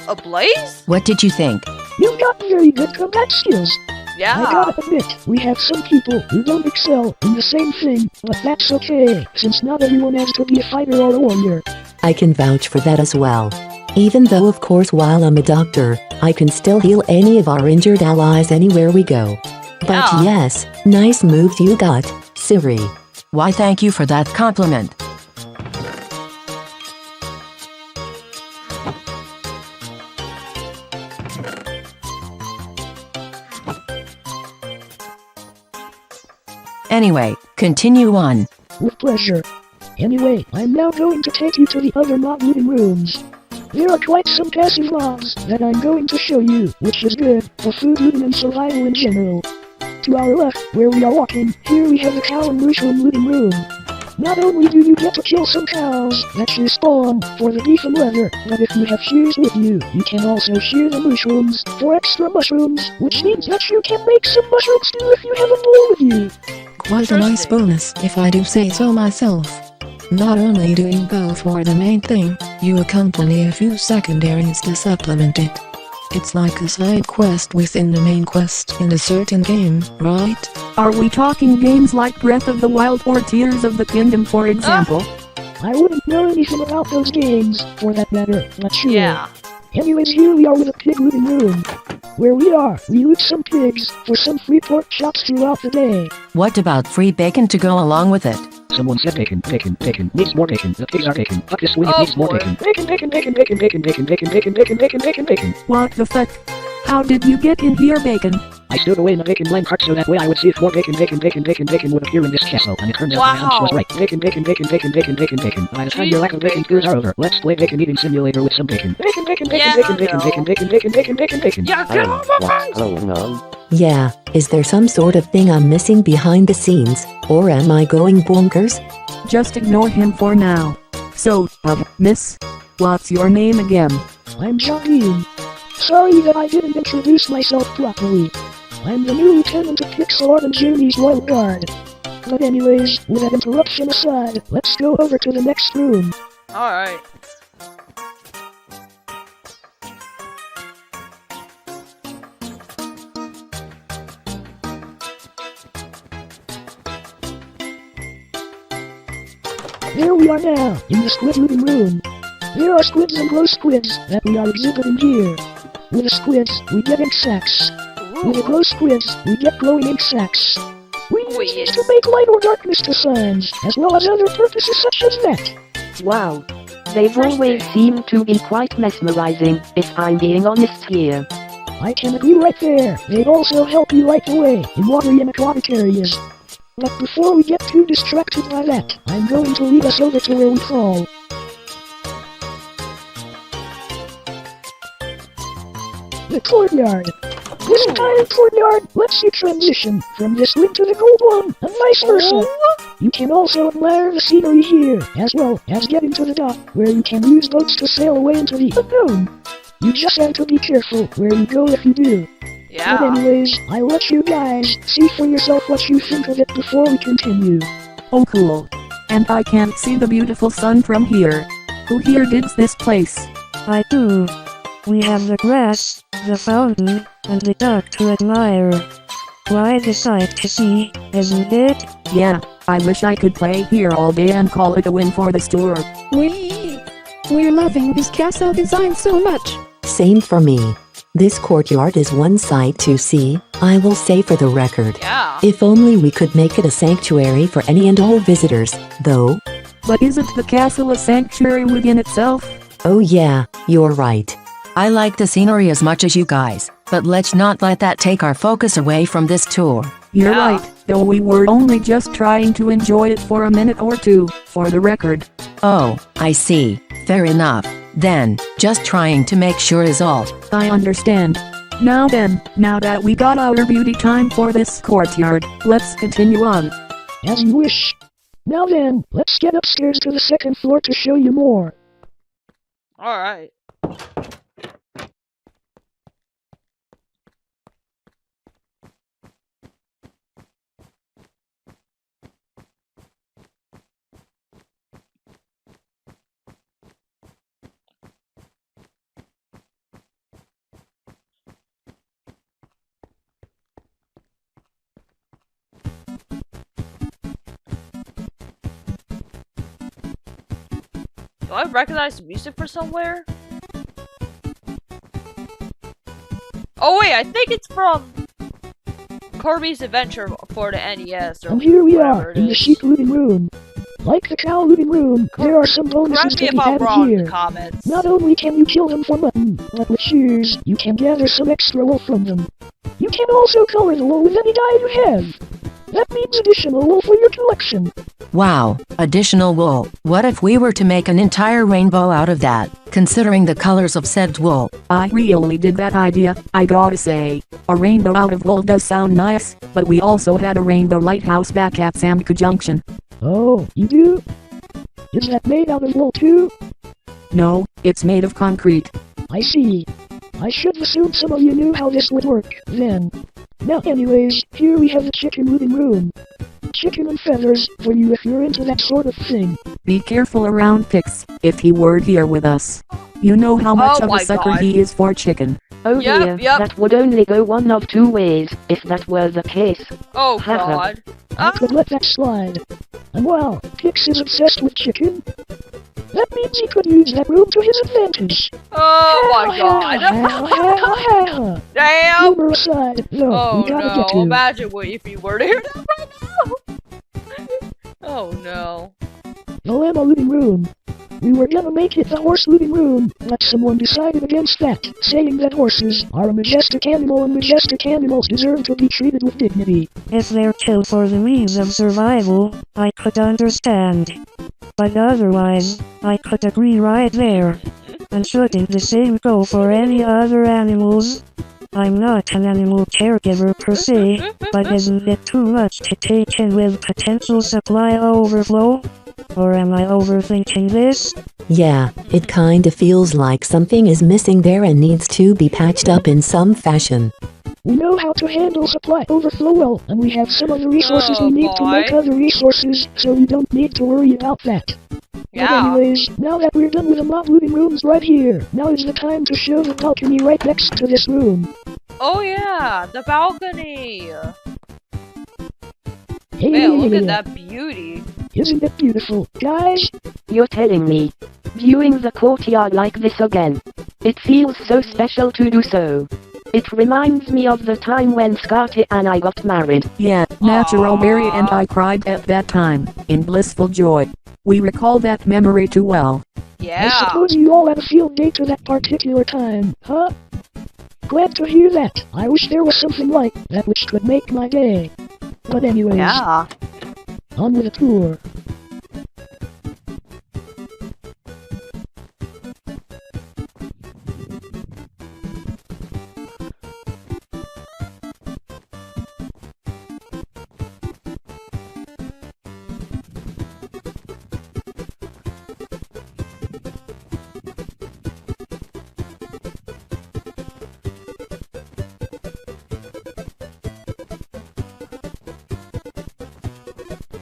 Speaker 1: A blaze?
Speaker 21: What did you think?
Speaker 13: You've got very good combat skills.
Speaker 1: Yeah.
Speaker 13: I gotta admit, we have some people who don't excel in the same thing, but that's okay, since not everyone has to be a fighter or a warrior.
Speaker 20: I can vouch for that as well. Even though of course while I'm a doctor, I can still heal any of our injured allies anywhere we go. But yes, nice moves you got, Siri.
Speaker 21: Why thank you for that compliment. Anyway, continue on.
Speaker 13: With pleasure. Anyway, I'm now going to take you to the other mob living rooms. There are quite some passive mobs that I'm going to show you, which is good for food looting and survival in general. To our left, where we are walking, here we have the cow and mushroom looting room. Not only do you get to kill some cows that you spawn for the beef and leather, but if you have shears with you, you can also shear the mushrooms for extra mushrooms, which means that you can make some mushroom stew if you have a bowl with you.
Speaker 11: Quite a nice bonus, if I do say so myself. Not only do you go for the main thing, you accompany a few secondaries to supplement it. It's like a side quest within the main quest in a certain game, right?
Speaker 4: Are we talking games like Breath of the Wild or Tears of the Kingdom, for example?
Speaker 13: I wouldn't know anything about those games, for that matter, but sure.
Speaker 1: Yeah.
Speaker 13: Anyways, here we are with a pig looting room. Where we loot some pigs for some free pork chops throughout the day.
Speaker 21: What about free bacon to go along with it?
Speaker 2: Someone said bacon, bacon, bacon, needs more bacon, the pigs are bacon, fuck this wing, it needs more bacon.
Speaker 13: Bacon, bacon, bacon, bacon, bacon, bacon, bacon, bacon, bacon, bacon, bacon, bacon.
Speaker 4: What the fuck? How did you get in here, Bacon?
Speaker 2: I stood away in the bacon line cart so that way I would see if more bacon, bacon, bacon, bacon, bacon would appear in this castle, and it turns out my hunch was right. Bacon, bacon, bacon, bacon, bacon, bacon, bacon. By the time your lack of bacon fears are over, let's play bacon eating simulator with some bacon. Bacon, bacon, bacon, bacon, bacon, bacon, bacon, bacon, bacon, bacon, bacon.
Speaker 1: Yeah, get off my face!
Speaker 26: Going on?
Speaker 20: Yeah, is there some sort of thing I'm missing behind the scenes, or am I going bonkers?
Speaker 4: Just ignore him for now. So, miss, what's your name again?
Speaker 13: I'm Jacqueline. Sorry that I didn't introduce myself properly. I'm the new lieutenant of Pixel and Journey's Royal Guard. But anyways, with that interruption aside, let's go over to the next room.
Speaker 1: Alright.
Speaker 13: Here we are now, in the squid looting room. There are squids and glow squids that we are exhibiting here. With the squids, we get ink sacs. With the glow squids, we get glowing ink sacs. We use these to make light or darkness to signs, as well as other purposes such as that.
Speaker 22: Wow. They've always seemed to be quite mesmerizing, if I'm being honest here.
Speaker 13: I can agree right there. They also help you light the way in watery and aquatic areas. But before we get too distracted by that, I'm going to lead us over to where we fall. The courtyard. This entire courtyard lets you transition from this wing to the gold one, and vice versa. You can also admire the scenery here, as well as get into the dock, where you can use boats to sail away into the unknown. You just have to be careful where you go if you do.
Speaker 1: Yeah.
Speaker 13: But anyways, I'll let you guys see for yourself what you think of it before we continue.
Speaker 4: Oh cool. And I can't see the beautiful sun from here. Who here digs this place?
Speaker 23: I do. We have the grass, the fountain, and the duck to admire. Quite a sight to see, isn't it?
Speaker 4: Yeah, I wish I could play here all day and call it a win for the store.
Speaker 11: We're loving this castle design so much.
Speaker 20: Same for me. This courtyard is one sight to see, I will say for the record.
Speaker 1: Yeah.
Speaker 20: If only we could make it a sanctuary for any and all visitors, though.
Speaker 4: But isn't the castle a sanctuary within itself?
Speaker 20: Oh yeah, you're right.
Speaker 21: I like the scenery as much as you guys, but let's not let that take our focus away from this tour.
Speaker 4: You're right, though we were only just trying to enjoy it for a minute or two, for the record.
Speaker 21: Oh, I see. Fair enough. Then, just trying to make sure is all.
Speaker 4: I understand. Now then, now that we got our beauty time for this courtyard, let's continue on.
Speaker 13: As you wish. Now then, let's get upstairs to the second floor to show you more.
Speaker 1: Alright. Do I recognize the music from somewhere? Oh wait, I think it's from Kirby's Adventure for the NES or
Speaker 13: And here we
Speaker 1: whatever
Speaker 13: are,
Speaker 1: it
Speaker 13: in the
Speaker 1: is.
Speaker 13: sheep living room. Like the cow living room, there are some bonuses
Speaker 1: Correct me
Speaker 13: to
Speaker 1: if
Speaker 13: be
Speaker 1: I'm
Speaker 13: added
Speaker 1: wrong in
Speaker 13: here.
Speaker 1: the comments.
Speaker 13: Not only can you kill them for mutton, but with shears, you can gather some extra wool from them. You can also color the wool with any dye you have. That means additional wool for your collection.
Speaker 21: Wow, additional wool. What if we were to make an entire rainbow out of that, considering the colors of said wool?
Speaker 4: I really did that idea, I gotta say. A rainbow out of wool does sound nice, but we also had a rainbow lighthouse back at Samco Junction.
Speaker 13: Oh, you do? Is that made out of wool too?
Speaker 4: No, it's made of concrete.
Speaker 13: I see. I should assume some of you knew how this would work, then. Now anyways, here we have the chicken living room. Chicken and feathers, for you if you're into that sort of thing.
Speaker 4: Be careful around Pix, if he were here with us. You know how much of a sucker he is for chicken.
Speaker 26: Oh dear, that would only go one of two ways, if that were the case.
Speaker 1: Oh god.
Speaker 13: I could let that slide. And well, Pix is obsessed with chicken. That means he could use that room to his advantage.
Speaker 1: Oh my god. Damn.
Speaker 13: Humor aside, no,
Speaker 1: Oh
Speaker 13: we gotta
Speaker 1: no,
Speaker 13: get to.
Speaker 1: imagine if you were to hear that right now. Oh no.
Speaker 13: The llama living room. We were gonna make it the horse living room, but someone decided against that, saying that horses are a majestic animal and majestic animals deserve to be treated with dignity.
Speaker 23: If they're killed for the means of survival, I could understand. But otherwise, I could agree right there. And shouldn't the same go for any other animals? I'm not an animal caregiver per se, but isn't it too much to take in with potential supply overflow? Or am I overthinking this?
Speaker 20: Yeah, it kinda feels like something is missing there and needs to be patched up in some fashion.
Speaker 13: We know how to handle supply overflow well, and we have some of the resources we need to make other resources, so you don't need to worry about that. But anyways, now that we're done with the mob living rooms right here, now is the time to show the balcony right next to this room.
Speaker 1: Oh yeah, the balcony.
Speaker 13: Hey,
Speaker 1: Man, look at that beauty.
Speaker 13: Isn't it beautiful, guys?
Speaker 26: You're telling me. Viewing the courtyard like this again. It feels so special to do so. It reminds me of the time when Scotty and I got married.
Speaker 4: Yeah, Natural Mary and I cried at that time, in blissful joy. We recall that memory too well.
Speaker 1: Yeah.
Speaker 13: I suppose you all had a field day to that particular time, huh? Glad to hear that. I wish there was something like that which could make my day. But anyways, on with the tour.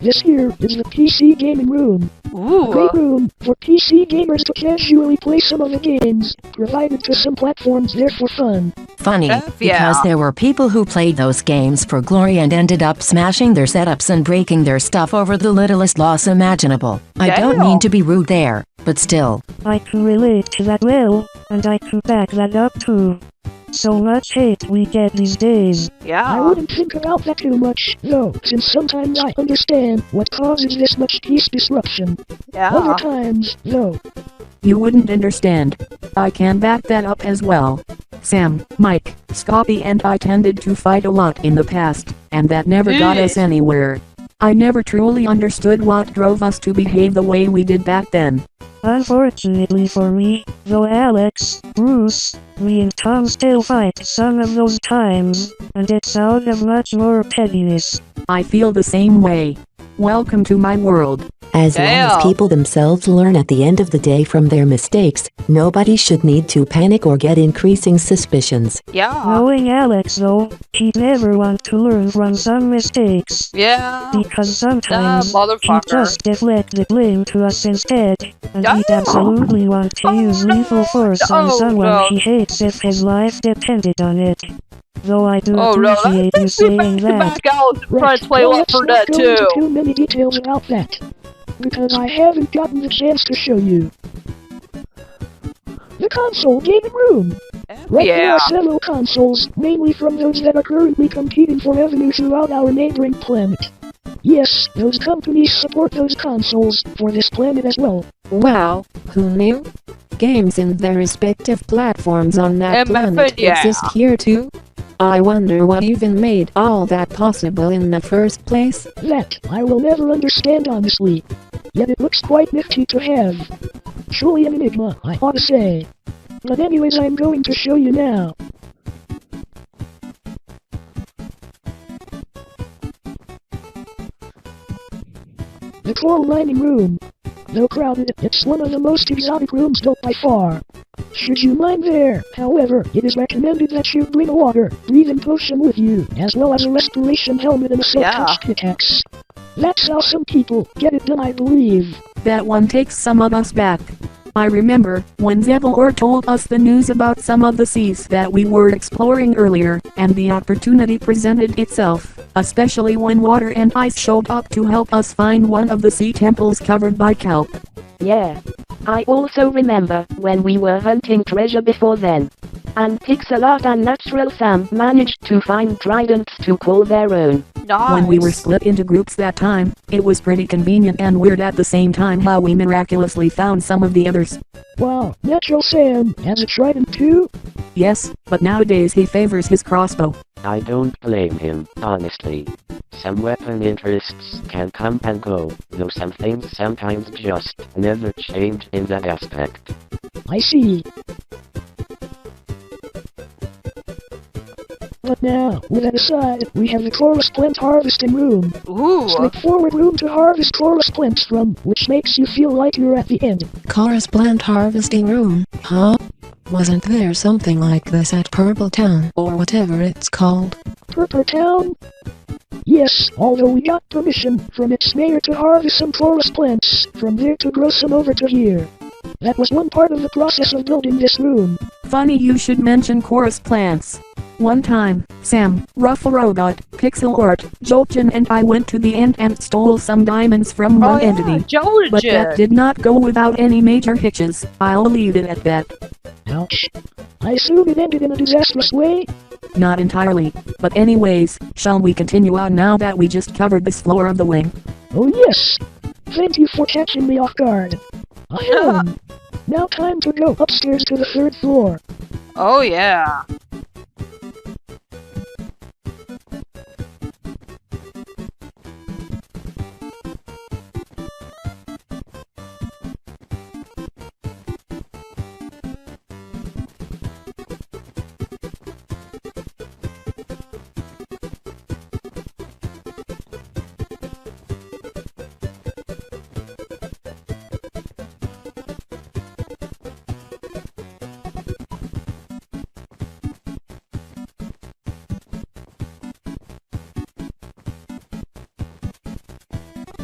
Speaker 13: This here is the PC gaming room.
Speaker 1: Ooh.
Speaker 13: A great room for PC gamers to casually play some of the games, provided to some platforms there for fun.
Speaker 21: Funny, because there were people who played those games for glory and ended up smashing their setups and breaking their stuff over the littlest loss imaginable. I don't mean to be rude there, but still.
Speaker 23: I can relate to that well, and I can back that up too. So much hate we get these days.
Speaker 13: I wouldn't think about that too much, though, since sometimes I understand what causes this much peace disruption. Other times, though.
Speaker 4: You wouldn't understand. I can back that up as well. Sam, Mike, Scotty and I tended to fight a lot in the past, and that never got us anywhere. I never truly understood what drove us to behave the way we did back then.
Speaker 23: Unfortunately for me, though Alex, Bruce, me and Tom still fight some of those times, and it's out of much more pettiness.
Speaker 4: I feel the same way. Welcome to my world.
Speaker 20: As long as people themselves learn at the end of the day from their mistakes, nobody should need to panic or get increasing suspicions.
Speaker 23: Knowing Alex though, he'd never want to learn from some mistakes. Because sometimes he'd just deflect the blame to us instead, and he'd absolutely want to use lethal force on someone he hates if his life depended on it. Though I do appreciate you saying that.
Speaker 13: Let's not go into too many details about that, because I haven't gotten the chance to show you. console gaming room. Right, there are several consoles, mainly from those that are currently competing for revenue throughout our neighboring planet. Yes, those companies support those consoles for this planet as well.
Speaker 21: Wow, who knew? Games in their respective platforms on that planet exist here too? I wonder what even made all that possible in the first place.
Speaker 13: That I will never understand honestly. Yet it looks quite nifty to have. Truly an enigma, I ought to say. But anyways, I'm going to show you now. The coral mining room. Though crowded, it's one of the most exotic rooms built by far. Should you mine there, however, it is recommended that you bring a water-breathing potion with you, as well as a respiration helmet and a silk-touch pickaxe. That's how some people get it done, I believe.
Speaker 17: That one takes some of us back. I remember when Zevalor told us the news about some of the seas that we were exploring earlier, and the opportunity presented itself, especially when water and ice showed up to help us find one of the sea temples covered by kelp.
Speaker 22: Yeah. I also remember when we were hunting treasure before then. And Pixelart and Natural Sam managed to find tridents to call their own.
Speaker 17: When we were split into groups that time, it was pretty convenient and weird at the same time how we miraculously found some of the others.
Speaker 13: Wow, Natural Sam has a trident too?
Speaker 17: Yes, but nowadays he favors his crossbow.
Speaker 26: I don't blame him, honestly. Some weapon interests can come and go, though some things sometimes just never change in that aspect.
Speaker 13: I see. But now, with that aside, we have the chorus plant harvesting room.
Speaker 1: Ooh!
Speaker 13: Straightforward room to harvest chorus plants from, which makes you feel like you're at the end.
Speaker 11: Chorus plant harvesting room, huh? Wasn't there something like this at Purple Town, or whatever it's called?
Speaker 13: Purple Town? Yes, although we got permission from its mayor to harvest some chorus plants, from there to grow some over to here. That was one part of the process of building this room.
Speaker 17: Funny you should mention chorus plants. One time, Sam, Rufflerobot, Pixelort, Jolchin and I went to the end and stole some diamonds from one entity. But that did not go without any major hitches, I'll leave it at that.
Speaker 13: Ouch. I assume it ended in a disastrous way?
Speaker 17: Not entirely, but anyways, shall we continue on now that we just covered this floor of the wing?
Speaker 13: Oh yes! Thank you for catching me off guard. Ahem. Now time to go upstairs to the 3rd floor.
Speaker 1: Oh yeah.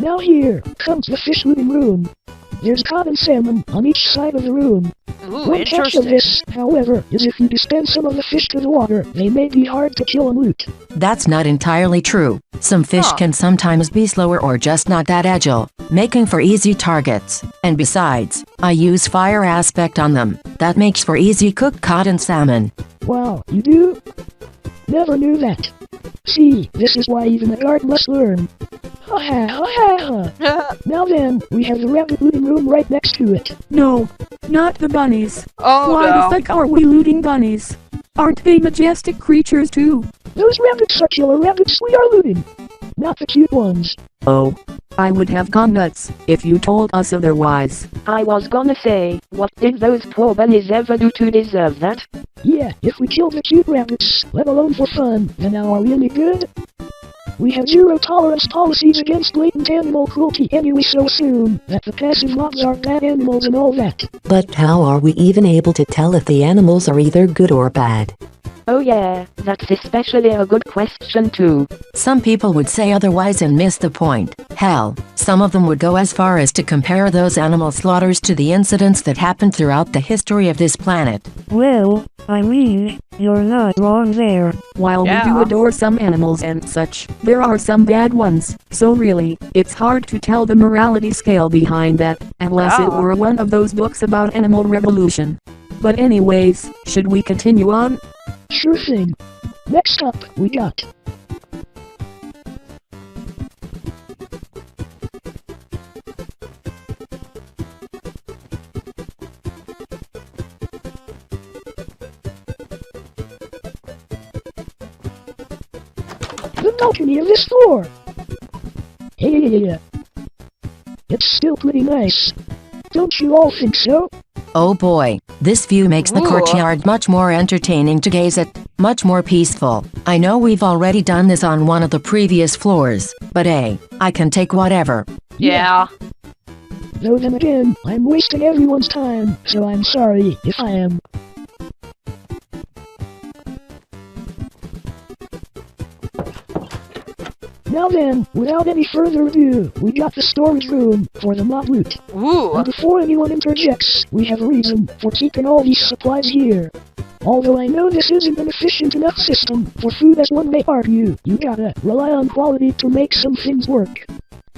Speaker 13: Now here comes the fish looting room. There's cod and salmon on each side of the room.
Speaker 1: Ooh,
Speaker 13: one catch of this, however, is if you dispense some of the fish to the water, they may be hard to kill and loot.
Speaker 21: That's not entirely true. Some fish can sometimes be slower or just not that agile, making for easy targets. And besides, I use fire aspect on them. That makes for easy cooked cod and salmon.
Speaker 13: Wow, you do? Never knew that. See, this is why even a guard must learn. Ha ha ha ha. Now then, we have the rabbit looting room right next to it.
Speaker 17: No, not the bunnies.
Speaker 1: Oh,
Speaker 17: why the fuck are we looting bunnies? Aren't they majestic creatures too?
Speaker 13: Those rabbits are killer rabbits we are looting. Not the cute ones.
Speaker 17: Oh, I would have gone nuts if you told us otherwise.
Speaker 22: I was gonna say, what did those poor bunnies ever do to deserve that?
Speaker 13: Yeah, if we kill the cute rabbits, let alone for fun, then are we any good? We have zero tolerance policies against blatant animal cruelty anyway, so assume that the passive mobs are bad animals and all that.
Speaker 20: But how are we even able to tell if the animals are either good or bad?
Speaker 22: Oh yeah, that's especially a good question too.
Speaker 21: Some people would say otherwise and miss the point. Hell, some of them would go as far as to compare those animal slaughters to the incidents that happened throughout the history of this planet.
Speaker 23: Well, I mean, you're not wrong there.
Speaker 17: While we do adore some animals and such, there are some bad ones. So really, it's hard to tell the morality scale behind that, unless it were one of those books about animal revolution.
Speaker 4: But anyways, should we continue on?
Speaker 13: Sure thing. Next up, we got... the balcony of this floor. Hey, it's still pretty nice. Don't you all think so?
Speaker 21: Oh boy, this view makes the courtyard much more entertaining to gaze at, much more peaceful. I know we've already done this on one of the previous floors, but hey, I can take whatever.
Speaker 1: Yeah.
Speaker 13: Though then again, I'm wasting everyone's time, so I'm sorry if I am. Now then, without any further ado, we got the storage room for the mob loot.
Speaker 1: Ooh.
Speaker 13: And before anyone interjects, we have a reason for keeping all these supplies here. Although I know this isn't an efficient enough system for food as one may argue, you gotta rely on quality to make some things work.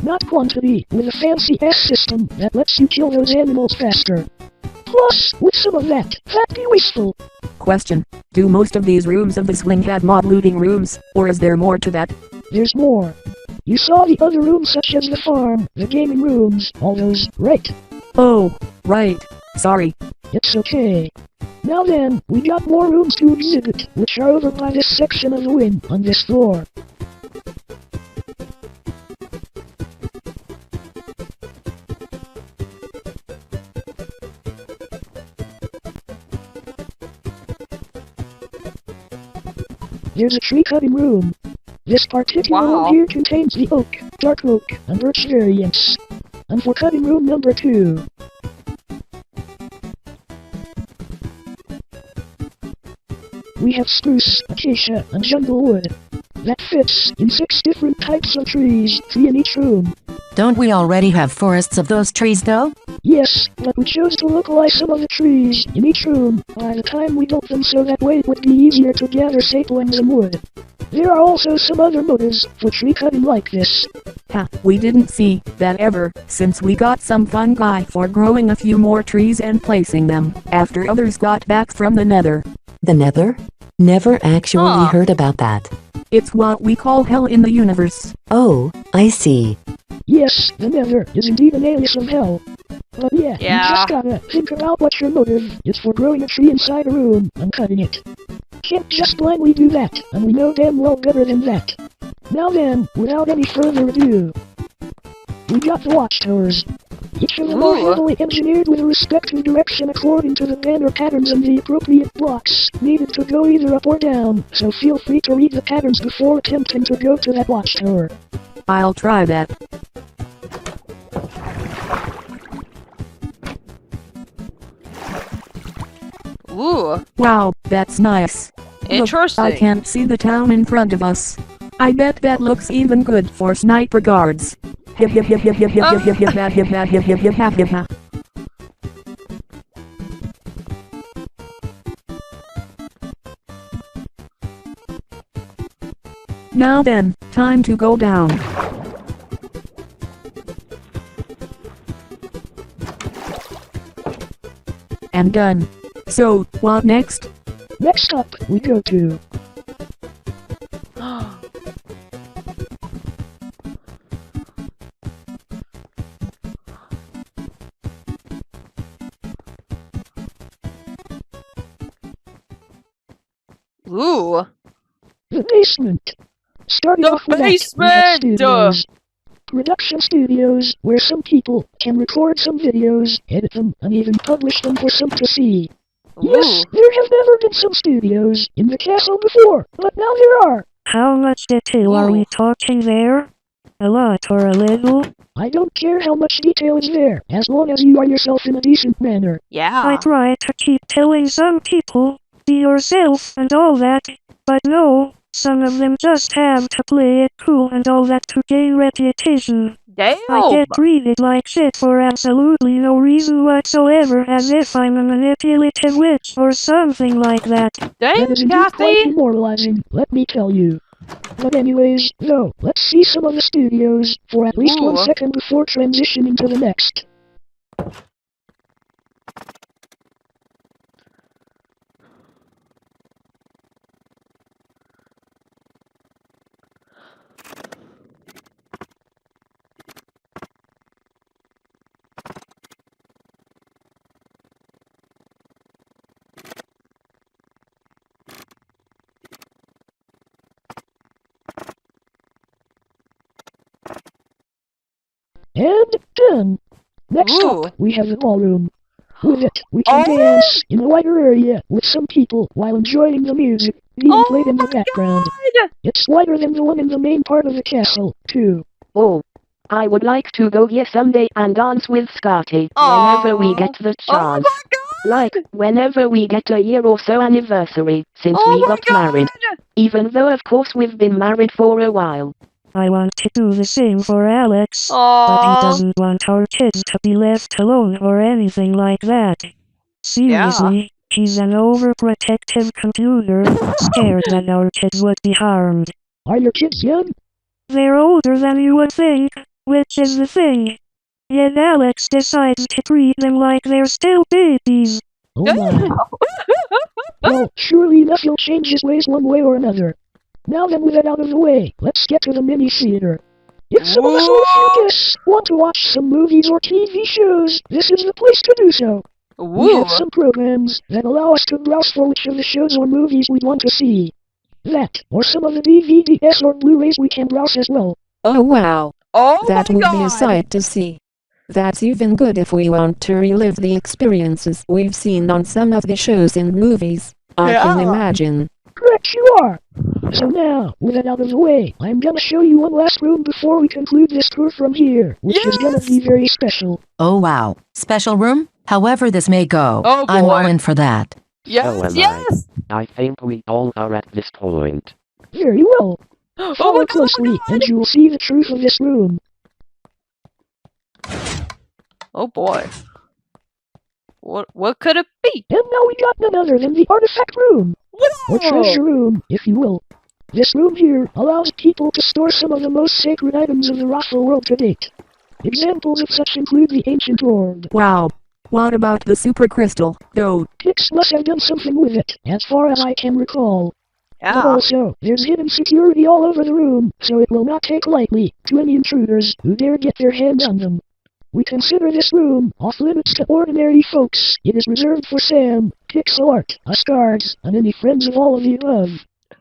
Speaker 13: Not quantity, with a fancy S system that lets you kill those animals faster. Plus, with some of that be wasteful.
Speaker 4: Question. Do most of these rooms of this wing have mob looting rooms, or is there more to that?
Speaker 13: There's more. You saw the other rooms such as the farm, the gaming rooms, all those, right?
Speaker 4: Oh, right. Sorry.
Speaker 13: It's okay. Now then, we got more rooms to exhibit, which are over by this section of the wing on this floor. There's a tree cutting room. This particular room here contains the oak, dark oak, and birch variants. And for cutting room number 2. We have spruce, acacia, and jungle wood. That fits in 6 different types of trees, 3 in each room.
Speaker 21: Don't we already have forests of those trees though?
Speaker 13: Yes, but we chose to localize some of the trees in each room by the time we built them so that way it would be easier to gather saplings and wood. There are also some other motives for tree cutting like this.
Speaker 4: Ha, we didn't see that ever, since we got some fungi for growing a few more trees and placing them, after others got back from the nether.
Speaker 20: The nether? Never actually heard about that.
Speaker 4: It's what we call hell in the universe.
Speaker 20: Oh, I see.
Speaker 13: Yes, the nether is indeed an alias of hell. But yeah, you just gotta think about what your motive is for growing a tree inside a room and cutting it. Can't just blindly do that, and we know damn well better than that. Now then, without any further ado, we got the watchtowers. Each of them are heavily engineered with a respective direction according to the banner patterns and the appropriate blocks needed to go either up or down, so feel free to read the patterns before attempting to go to that watchtower.
Speaker 4: I'll try that.
Speaker 1: Ooh.
Speaker 4: Wow, that's nice.
Speaker 1: Interesting.
Speaker 4: Look, I can't see the town in front of us. I bet that looks even good for sniper guards. Now then, time to go down. And done. So, what next?
Speaker 13: Next up, we go to...
Speaker 1: Ooh.
Speaker 13: the basement. Starting off with that, we have studios. Production studios, where some people can record some videos, edit them, and even publish them for some to see. Yes, there have never been some studios in the castle before, but now there are.
Speaker 23: How much detail are we talking there? A lot or a little?
Speaker 13: I don't care how much detail is there, as long as you are yourself in a decent manner.
Speaker 1: Yeah.
Speaker 23: I try to keep telling some people, be yourself and all that, but no, some of them just have to play it cool and all that to gain reputation.
Speaker 1: Damn!
Speaker 23: I get treated like shit for absolutely no reason whatsoever, as if I'm a manipulative witch or something like that.
Speaker 1: Damn,
Speaker 13: that is indeed quite demoralizing, let me tell you. But anyways, though, let's see some of the studios for at least 1 second before transitioning to the next. And done. Next up, we have the ballroom. With it, we can dance in a wider area with some people while enjoying the music being played in the background. It's wider than the one in the main part of the castle, too.
Speaker 22: Oh, I would like to go here someday and dance with Scotty whenever we get the chance. Like, whenever we get a year or so anniversary since we got married. Even though of course we've been married for a while.
Speaker 23: I want to do the same for Alex, but he doesn't want our kids to be left alone or anything like that. Seriously, he's an overprotective computer, scared that our kids would be harmed.
Speaker 13: Are your kids young?
Speaker 23: They're older than you would think, which is the thing. Yet Alex decides to treat them like they're still babies.
Speaker 13: Oh my. Well, surely Nuff will change his ways one way or another. Now then, with that out of the way, let's get to the mini-theater. If some of us or a few guests want to watch some movies or TV shows, this is the place to do so. We have some programs that allow us to browse for which of the shows or movies we'd want to see. That, or some of the DVDs or Blu-rays we can browse as well.
Speaker 21: Oh wow. That would be a sight to see. That's even good if we want to relive the experiences we've seen on some of the shows and movies. I can imagine.
Speaker 13: Correct you are. So now, with that out of the way, I'm gonna show you one last room before we conclude this tour from here, which is gonna be very special.
Speaker 21: Oh wow. Special room? However this may go, I'm all in for that.
Speaker 26: I think we all are at this point.
Speaker 13: Very well. Follow closely, and you will see the truth of this room.
Speaker 1: Oh boy. What could it be?
Speaker 13: And now we got none other than the artifact room. Or treasure room, if you will. This room here allows people to store some of the most sacred items of the Rothel world to date. Examples of such include the ancient orb.
Speaker 21: Wow. What about the super crystal, though?
Speaker 13: Pix must have done something with it, as far as I can recall. But also, there's hidden security all over the room, so it will not take lightly to any intruders who dare get their hands on them. We consider this room off limits to ordinary folks. It is reserved for Sam, Pixel Art, us guards, and any friends of all of the above.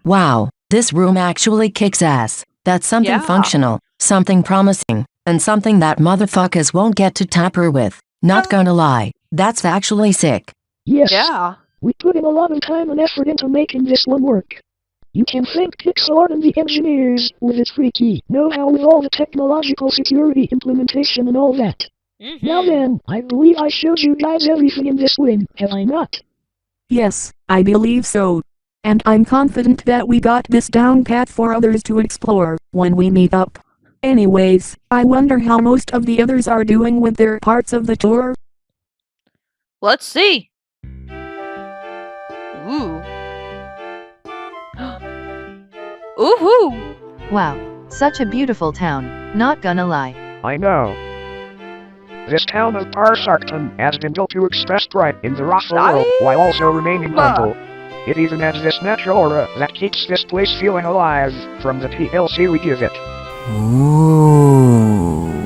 Speaker 21: Wow, this room actually kicks ass. That's something functional, something promising, and something that motherfuckers won't get to tamper with. Not gonna lie, that's actually sick.
Speaker 13: Yes. We put in a lot of time and effort into making this one work. You can thank Pixel Art and the engineers, with its freaky know-how with all the technological security implementation and all that. Now then, I believe I showed you guys everything in this wing, have I not?
Speaker 21: Yes, I believe so. And I'm confident that we got this down pat for others to explore, when we meet up. Anyways, I wonder how most of the others are doing with their parts of the tour?
Speaker 1: Let's see. Ooh. Ooh-hoo!
Speaker 3: Wow, such a beautiful town, not gonna lie.
Speaker 19: I know. This town of Parsarkton has been built to express pride in the Rothel world while also remaining humble. It even has this natural aura that keeps this place feeling alive from the TLC we give it.
Speaker 3: Ooh.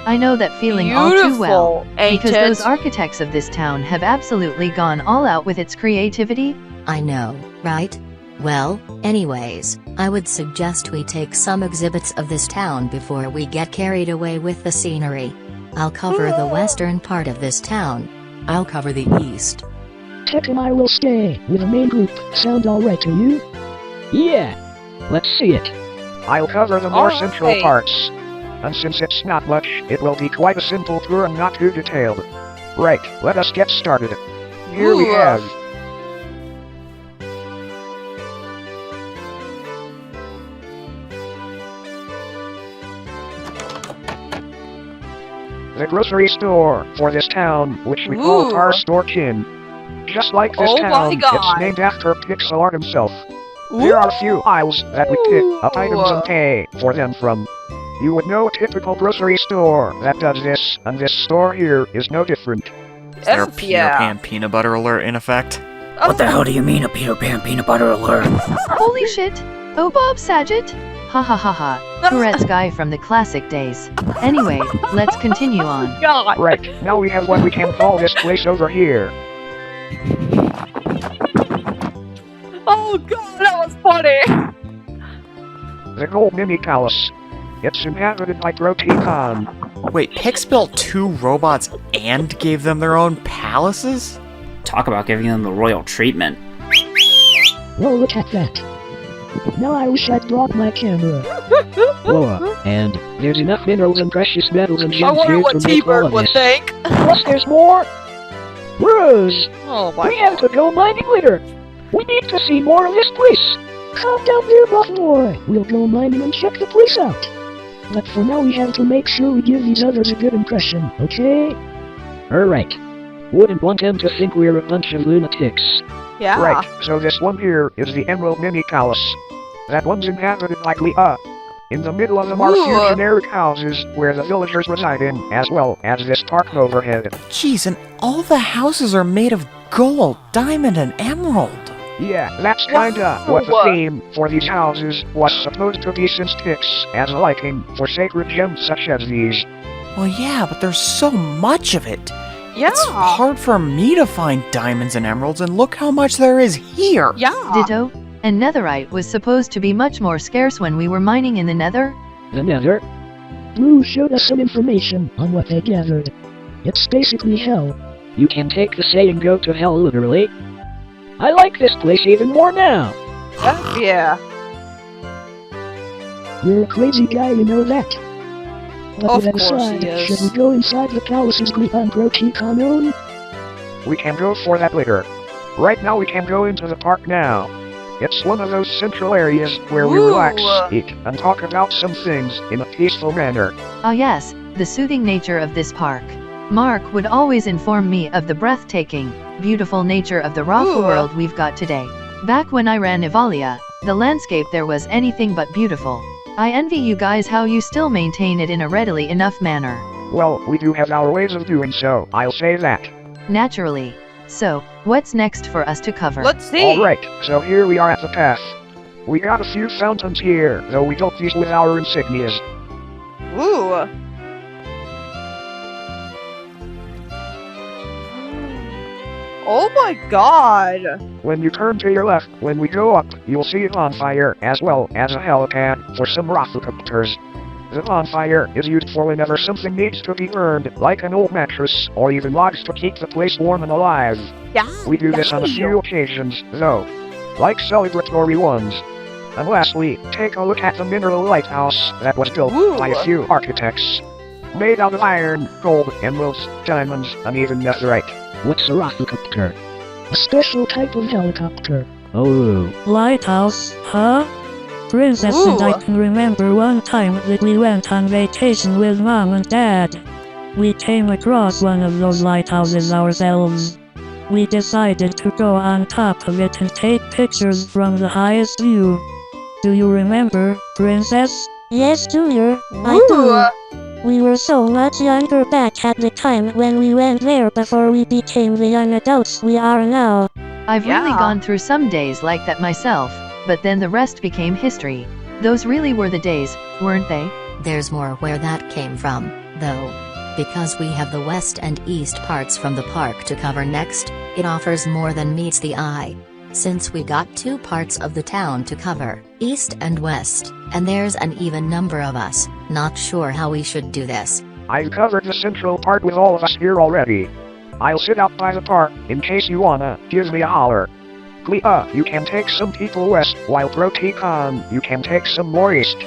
Speaker 3: I know that feeling all too well, because
Speaker 1: Ancient.
Speaker 3: those architects of this town have absolutely gone all out with its creativity.
Speaker 5: I know, right? Well, anyways, I would suggest we take some exhibits of this town before we get carried away with the scenery. I'll cover the western part of this town. I'll cover the east.
Speaker 13: Tech and I will stay with the main group. Sound alright to you?
Speaker 2: Yeah. Let's see it.
Speaker 19: I'll cover the more central parts. And since it's not much, it will be quite a simple tour and not too detailed. Right, let us get started. Here we have... the grocery store for this town, which we call Parstorkin. Just like this town, it's named after Pixel Art himself. There are a few aisles that we pick up items and pay for them from. You would know a typical grocery store that does this, and this store here is no different.
Speaker 6: Is there a Peter Pan peanut butter alert in effect?
Speaker 24: What the hell do you mean a Peter Pan peanut butter alert?
Speaker 3: Holy shit! Oh Bob Saget! Ha ha ha ha. Tourette's guy from the classic days. Anyway, let's continue on.
Speaker 19: Right, now we have what we can call this place over here.
Speaker 1: Oh god, that was funny!
Speaker 19: The Gold Mini Palace. It's inhabited by Proteicon.
Speaker 6: Wait, Pix built 2 robots and gave them their own palaces?
Speaker 24: Talk about giving them the royal treatment.
Speaker 13: Whoa, look at that. Now I wish I'd brought my camera.
Speaker 2: Whoa, and there's enough minerals and precious metals and
Speaker 1: I
Speaker 2: gems
Speaker 1: wonder
Speaker 2: here
Speaker 1: what
Speaker 2: to make all
Speaker 1: T-Bird
Speaker 2: of
Speaker 1: would
Speaker 2: this.
Speaker 1: think.
Speaker 2: Plus there's more. Rose,
Speaker 1: Oh my
Speaker 2: we have to go mining later. We need to see more of this place. Calm down there, boss boy. We'll go mining and check the place out. But for now we have to make sure we give these others a good impression, okay? Alright. Wouldn't want them to think we're a bunch of lunatics.
Speaker 1: Yeah.
Speaker 19: Right, so this one here is the Emerald Mini Palace. That one's inhabited by Leah. In the middle of them are a few generic houses where the villagers reside in, as well as this park overhead.
Speaker 6: Jeez, and all the houses are made of gold, diamond, and emerald.
Speaker 19: Yeah, that's kinda what the theme for these houses was supposed to be since Pix has a liking for sacred gems such as these.
Speaker 6: Well, yeah, but there's so much of it.
Speaker 1: Yeah.
Speaker 6: It's hard for me to find diamonds and emeralds, and look how much there is here.
Speaker 1: Yeah.
Speaker 3: Ditto. And netherite was supposed to be much more scarce when we were mining in the nether.
Speaker 2: The nether? Blue showed us some information on what they gathered. It's basically hell. You can take the saying go to hell literally. I like this place even more now.
Speaker 1: Yeah.
Speaker 2: You're a crazy guy, you know that. But
Speaker 1: Of
Speaker 2: that
Speaker 1: course
Speaker 2: aside,
Speaker 1: he is.
Speaker 2: should we go inside the palace's Gleon Proteicon own?
Speaker 19: We can go for that later. Right now we can go into the park now. It's one of those central areas where we relax, eat, and talk about some things in a peaceful manner.
Speaker 3: Ah yes, the soothing nature of this park. Mark would always inform me of the breathtaking, beautiful nature of the rock world we've got today. Back when I ran Evalia, the landscape there was anything but beautiful. I envy you guys how you still maintain it in a readily enough manner.
Speaker 19: Well, we do have our ways of doing so, I'll say that.
Speaker 3: Naturally. So, what's next for us to cover?
Speaker 1: Let's see.
Speaker 19: Alright, so here we are at the path. We got a few fountains here, though we built these with our insignias.
Speaker 1: Ooh. Oh my god.
Speaker 19: When you turn to your left, when we go up, you'll see a bonfire, as well as a helipad for some rothocopters. The bonfire is used for whenever something needs to be burned, like an old mattress, or even logs to keep the place warm and alive.
Speaker 1: Yeah.
Speaker 19: We do this on a few occasions, though, like celebratory ones. And lastly, take a look at the mineral lighthouse that was built by a few architects. Made out of iron, gold, emeralds, diamonds, and even netherite.
Speaker 2: What's a rothocopter? A special type of helicopter. Oh.
Speaker 23: Lighthouse, huh? Princess and I can remember one time that we went on vacation with Mom and Dad. We came across one of those lighthouses ourselves. We decided to go on top of it and take pictures from the highest view. Do you remember, Princess?
Speaker 27: Yes, Junior, I do. We were so much younger back at the time when we went there before we became the young adults we are now.
Speaker 3: I've really gone through some days like that myself, but then the rest became history. Those really were the days, weren't they?
Speaker 5: There's more where that came from, though. Because we have the west and east parts from the park to cover next, it offers more than meets the eye. Since we got 2 parts of the town to cover, east and west, and there's an even number of us, not sure how we should do this.
Speaker 19: I covered the central part with all of us here already. I'll sit out by the park, in case you wanna, give me a holler. Clea, you can take some people west, while Proteicon, you can take some more east.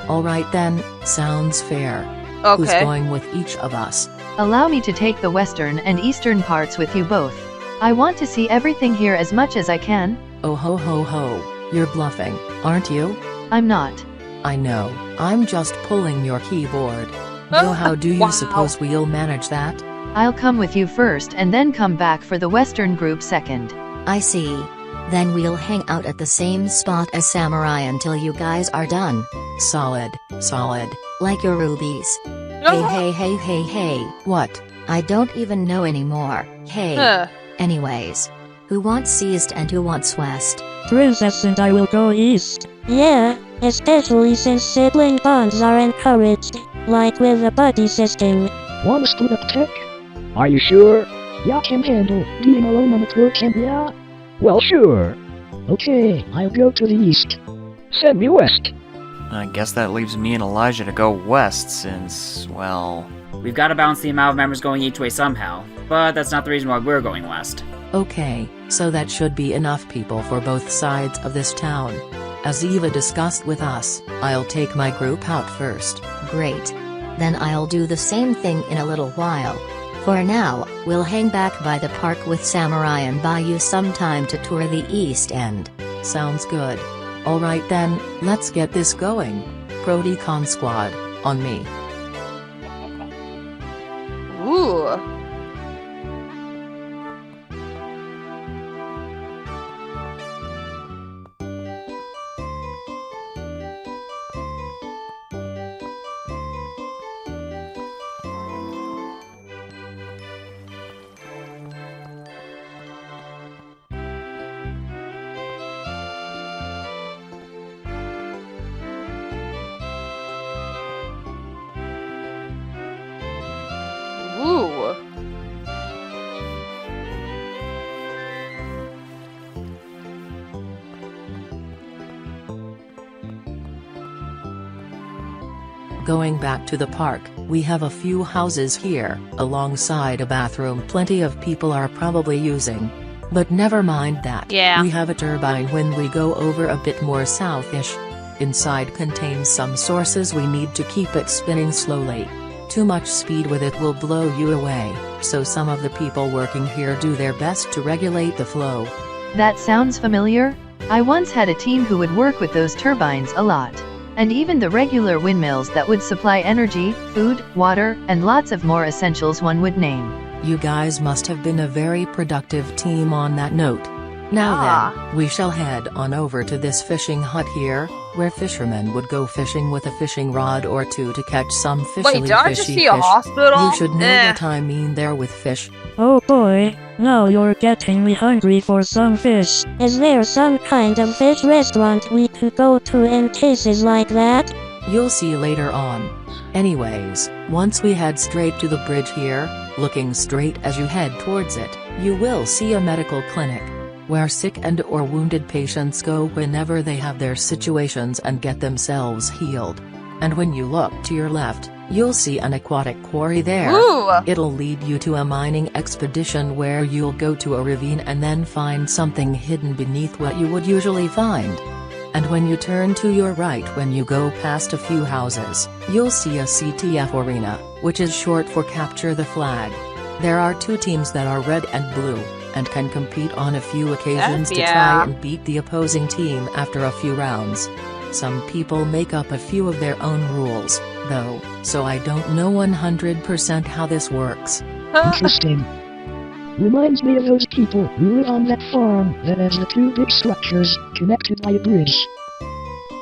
Speaker 21: Alright then, sounds fair.
Speaker 1: Okay.
Speaker 21: Who's going with each of us?
Speaker 3: Allow me to take the western and eastern parts with you both. I want to see everything here as much as I can.
Speaker 21: Oh ho ho ho, you're bluffing, aren't you?
Speaker 3: I'm not.
Speaker 21: I know, I'm just pulling your keyboard. So how do you suppose we'll manage that?
Speaker 3: I'll come with you first and then come back for the western group second.
Speaker 5: I see. Then we'll hang out at the same spot as Samurai until you guys are done.
Speaker 21: Solid, solid.
Speaker 5: Like your rubies. Hey.
Speaker 21: What?
Speaker 5: I don't even know anymore. Hey. Anyways. Who wants east and who wants west?
Speaker 23: Princess and I will go east.
Speaker 27: Yeah, especially since sibling bonds are encouraged, like with the buddy system.
Speaker 2: Wanna split up tech? Are you sure? Ya can handle being alone on the tour, can ya? Well, sure. Okay, I'll go to the east. Send me west.
Speaker 6: I guess that leaves me and Elijah to go west since, well...
Speaker 24: We've got to balance the amount of members going each way somehow, but that's not the reason why we're going west.
Speaker 21: Okay, so that should be enough people for both sides of this town. As Eva discussed with us, I'll take my group out first.
Speaker 5: Great. Then I'll do the same thing in a little while. For now, we'll hang back by the park with Samurai and buy you some time to tour the East End.
Speaker 21: Sounds good. Alright then, let's get this going. Prodecon squad, on me.
Speaker 1: Ooh. Ooh.
Speaker 21: Going back to the park, we have a few houses here, alongside a bathroom plenty of people are probably using. But never mind that.
Speaker 1: Yeah.
Speaker 21: We have a turbine when we go over a bit more southish. Inside contains some sources we need to keep it spinning slowly. Too much speed with it will blow you away, so some of the people working here do their best to regulate the flow.
Speaker 3: That sounds familiar? I once had a team who would work with those turbines a lot. And even the regular windmills that would supply energy, food, water, and lots of more essentials one would name.
Speaker 21: You guys must have been a very productive team on that note. Now then, we shall head on over to this fishing hut here, where fishermen would go fishing with a fishing rod or two to catch some
Speaker 1: Wait, did I just see a hospital?
Speaker 21: You should know what I mean there with fish.
Speaker 23: Oh boy, now you're getting me hungry for some fish.
Speaker 27: Is there some kind of fish restaurant we could go to in cases like that?
Speaker 21: You'll see later on. Anyways, once we head straight to the bridge here, looking straight as you head towards it, you will see a medical clinic, where sick and or wounded patients go whenever they have their situations and get themselves healed. And when you look to your left, you'll see an aquatic quarry there.
Speaker 1: Ooh.
Speaker 21: It'll lead you to a mining expedition where you'll go to a ravine and then find something hidden beneath what you would usually find. And when you turn to your right when you go past a few houses, you'll see a CTF arena, which is short for Capture the Flag. There are two teams that are red and blue, and can compete on a few occasions to try and beat the opposing team after a few rounds. Some people make up a few of their own rules, though, so I don't know 100% how this works.
Speaker 13: Interesting. Reminds me of those people who live on that farm that has the two big structures connected by a bridge.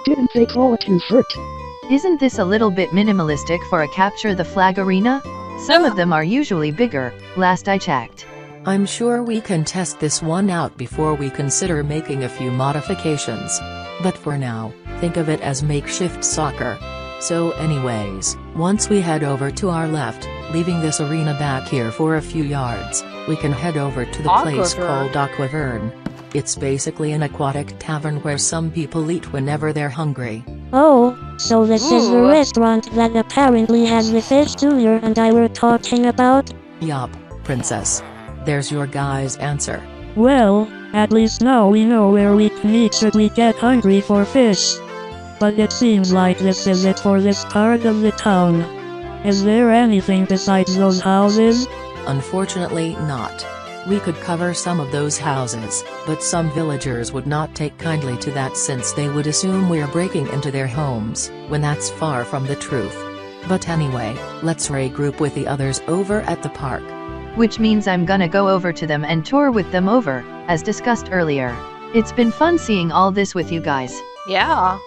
Speaker 13: Didn't they call it Ufert?
Speaker 3: Isn't this a little bit minimalistic for a Capture the Flag arena? Some of them are usually bigger, last I checked.
Speaker 21: I'm sure we can test this one out before we consider making a few modifications. But for now, think of it as makeshift soccer. So anyways, once we head over to our left, leaving this arena back here for a few yards, we can head over to the place called Aquavern. It's basically an aquatic tavern where some people eat whenever they're hungry.
Speaker 27: Oh, so this is the restaurant that apparently has the fish Julia and I were talking about?
Speaker 21: Yup, princess. There's your guy's answer.
Speaker 23: Well, at least now we know where we can eat should we get hungry for fish. But it seems like this is it for this part of the town. Is there anything besides those houses?
Speaker 21: Unfortunately not. We could cover some of those houses, but some villagers would not take kindly to that since they would assume we're breaking into their homes, when that's far from the truth. But anyway, let's regroup with the others over at the park.
Speaker 3: Which means I'm gonna go over to them and tour with them over, as discussed earlier. It's been fun seeing all this with you guys.
Speaker 1: Yeah.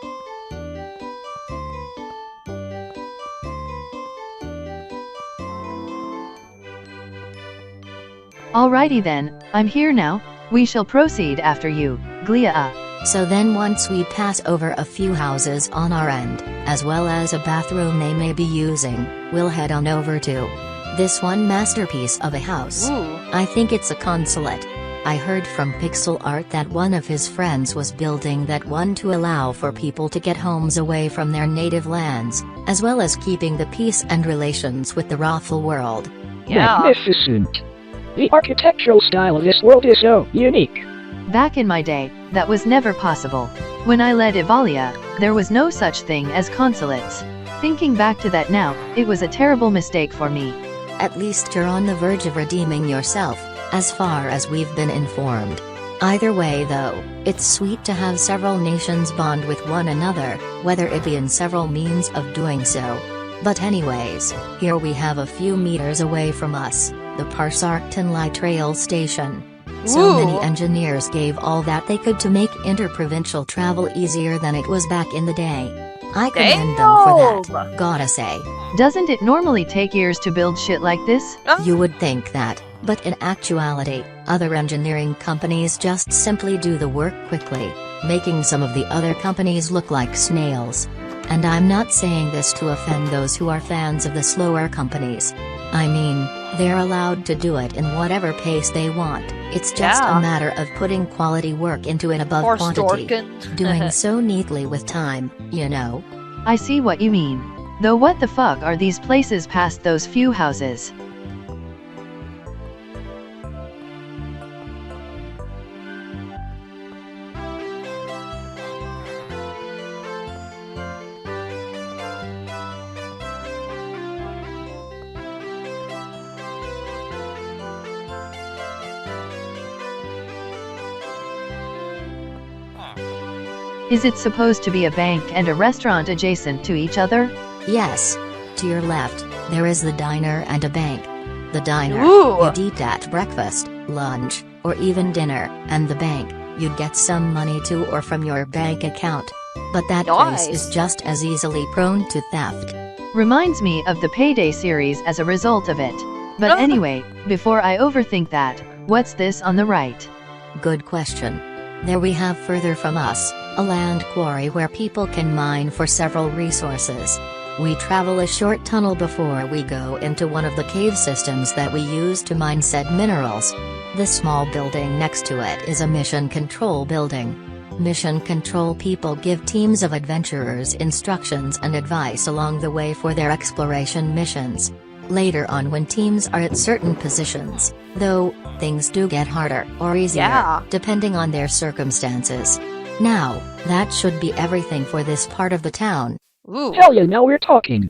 Speaker 3: Alrighty then, I'm here now. We shall proceed after you, Glia.
Speaker 5: So then once we pass over a few houses on our end, as well as a bathroom they may be using, we'll head on over to this one masterpiece of a house.
Speaker 1: Ooh.
Speaker 5: I think it's a consulate. I heard from Pixel Art that one of his friends was building that one to allow for people to get homes away from their native lands, as well as keeping the peace and relations with the Rothel world.
Speaker 1: Yeah.
Speaker 13: Magnificent. The architectural style of this world is so unique.
Speaker 3: Back in my day, that was never possible. When I led Evalia, there was no such thing as consulates. Thinking back to that now, it was a terrible mistake for me.
Speaker 5: At least you're on the verge of redeeming yourself, as far as we've been informed. Either way though, it's sweet to have several nations bond with one another, whether it be in several means of doing so. But anyways, here we have a few meters away from us, the Parsarkton Light Trail Station. So many engineers gave all that they could to make interprovincial travel easier than it was back in the day. I commend them for that, gotta say.
Speaker 3: Doesn't it normally take years to build shit like this?
Speaker 5: You would think that, but in actuality, other engineering companies just simply do the work quickly, making some of the other companies look like snails. And I'm not saying this to offend those who are fans of the slower companies. I mean, they're allowed to do it in whatever pace they want. It's just a matter of putting quality work into it above quantity. Doing so neatly with time, you know.
Speaker 3: I see what you mean. Though what the fuck are these places past those few houses? Is it supposed to be a bank and a restaurant adjacent to each other?
Speaker 5: Yes. To your left, there is the diner and a bank. The diner, you'd eat at breakfast, lunch, or even dinner, and the bank, you'd get some money to or from your bank account. But that place is just as easily prone to theft.
Speaker 3: Reminds me of the Payday series as a result of it. But anyway, before I overthink that, what's this on the right?
Speaker 5: Good question. There we have further from us, a land quarry where people can mine for several resources. We travel a short tunnel before we go into one of the cave systems that we use to mine said minerals. The small building next to it is a mission control building. Mission control people give teams of adventurers instructions and advice along the way for their exploration missions. Later on, when teams are at certain positions, though, things do get harder or easier, depending on their circumstances. Now, that should be everything for this part of the town.
Speaker 13: Hell yeah, now we're talking.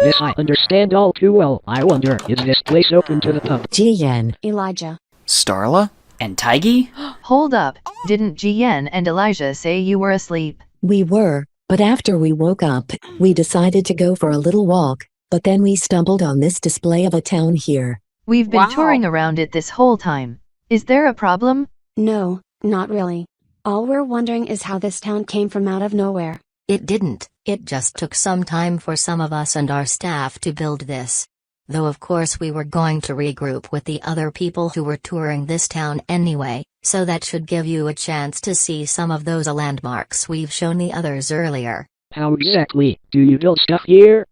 Speaker 13: This I understand all too well. I wonder, is this place open to the public?
Speaker 20: GN.
Speaker 8: Elijah.
Speaker 6: Starla?
Speaker 24: And Taigi?
Speaker 3: Hold up, didn't Jiyen and Elijah say you were asleep?
Speaker 20: We were, but after we woke up, we decided to go for a little walk, but then we stumbled on this display of a town here.
Speaker 3: We've been touring around it this whole time. Is there a problem?
Speaker 8: No, not really. All we're wondering is how this town came from out of nowhere.
Speaker 5: It didn't, it just took some time for some of us and our staff to build this. Though of course we were going to regroup with the other people who were touring this town anyway, so that should give you a chance to see some of those landmarks we've shown the others earlier.
Speaker 13: How exactly do you build stuff here?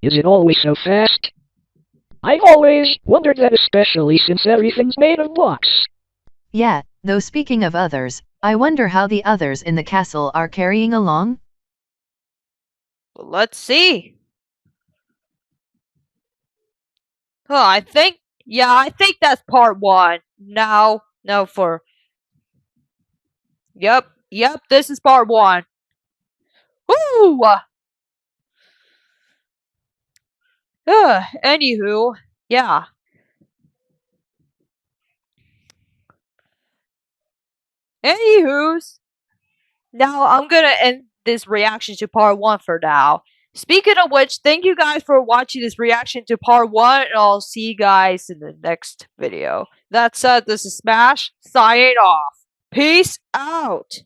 Speaker 13: Is it always so fast? I've always wondered that, especially since everything's made of blocks.
Speaker 3: Yeah, though speaking of others, I wonder how the others in the castle are carrying along?
Speaker 1: Let's see. I think that's part one. Now, no for... Yep, this is part one. Woo! Anywho, yeah. Anywho's, now I'm gonna end this reaction to part one for now. Speaking of which, thank you guys for watching this reaction to part one, and I'll see you guys in the next video. That said, this is Smash, signing off. Peace out!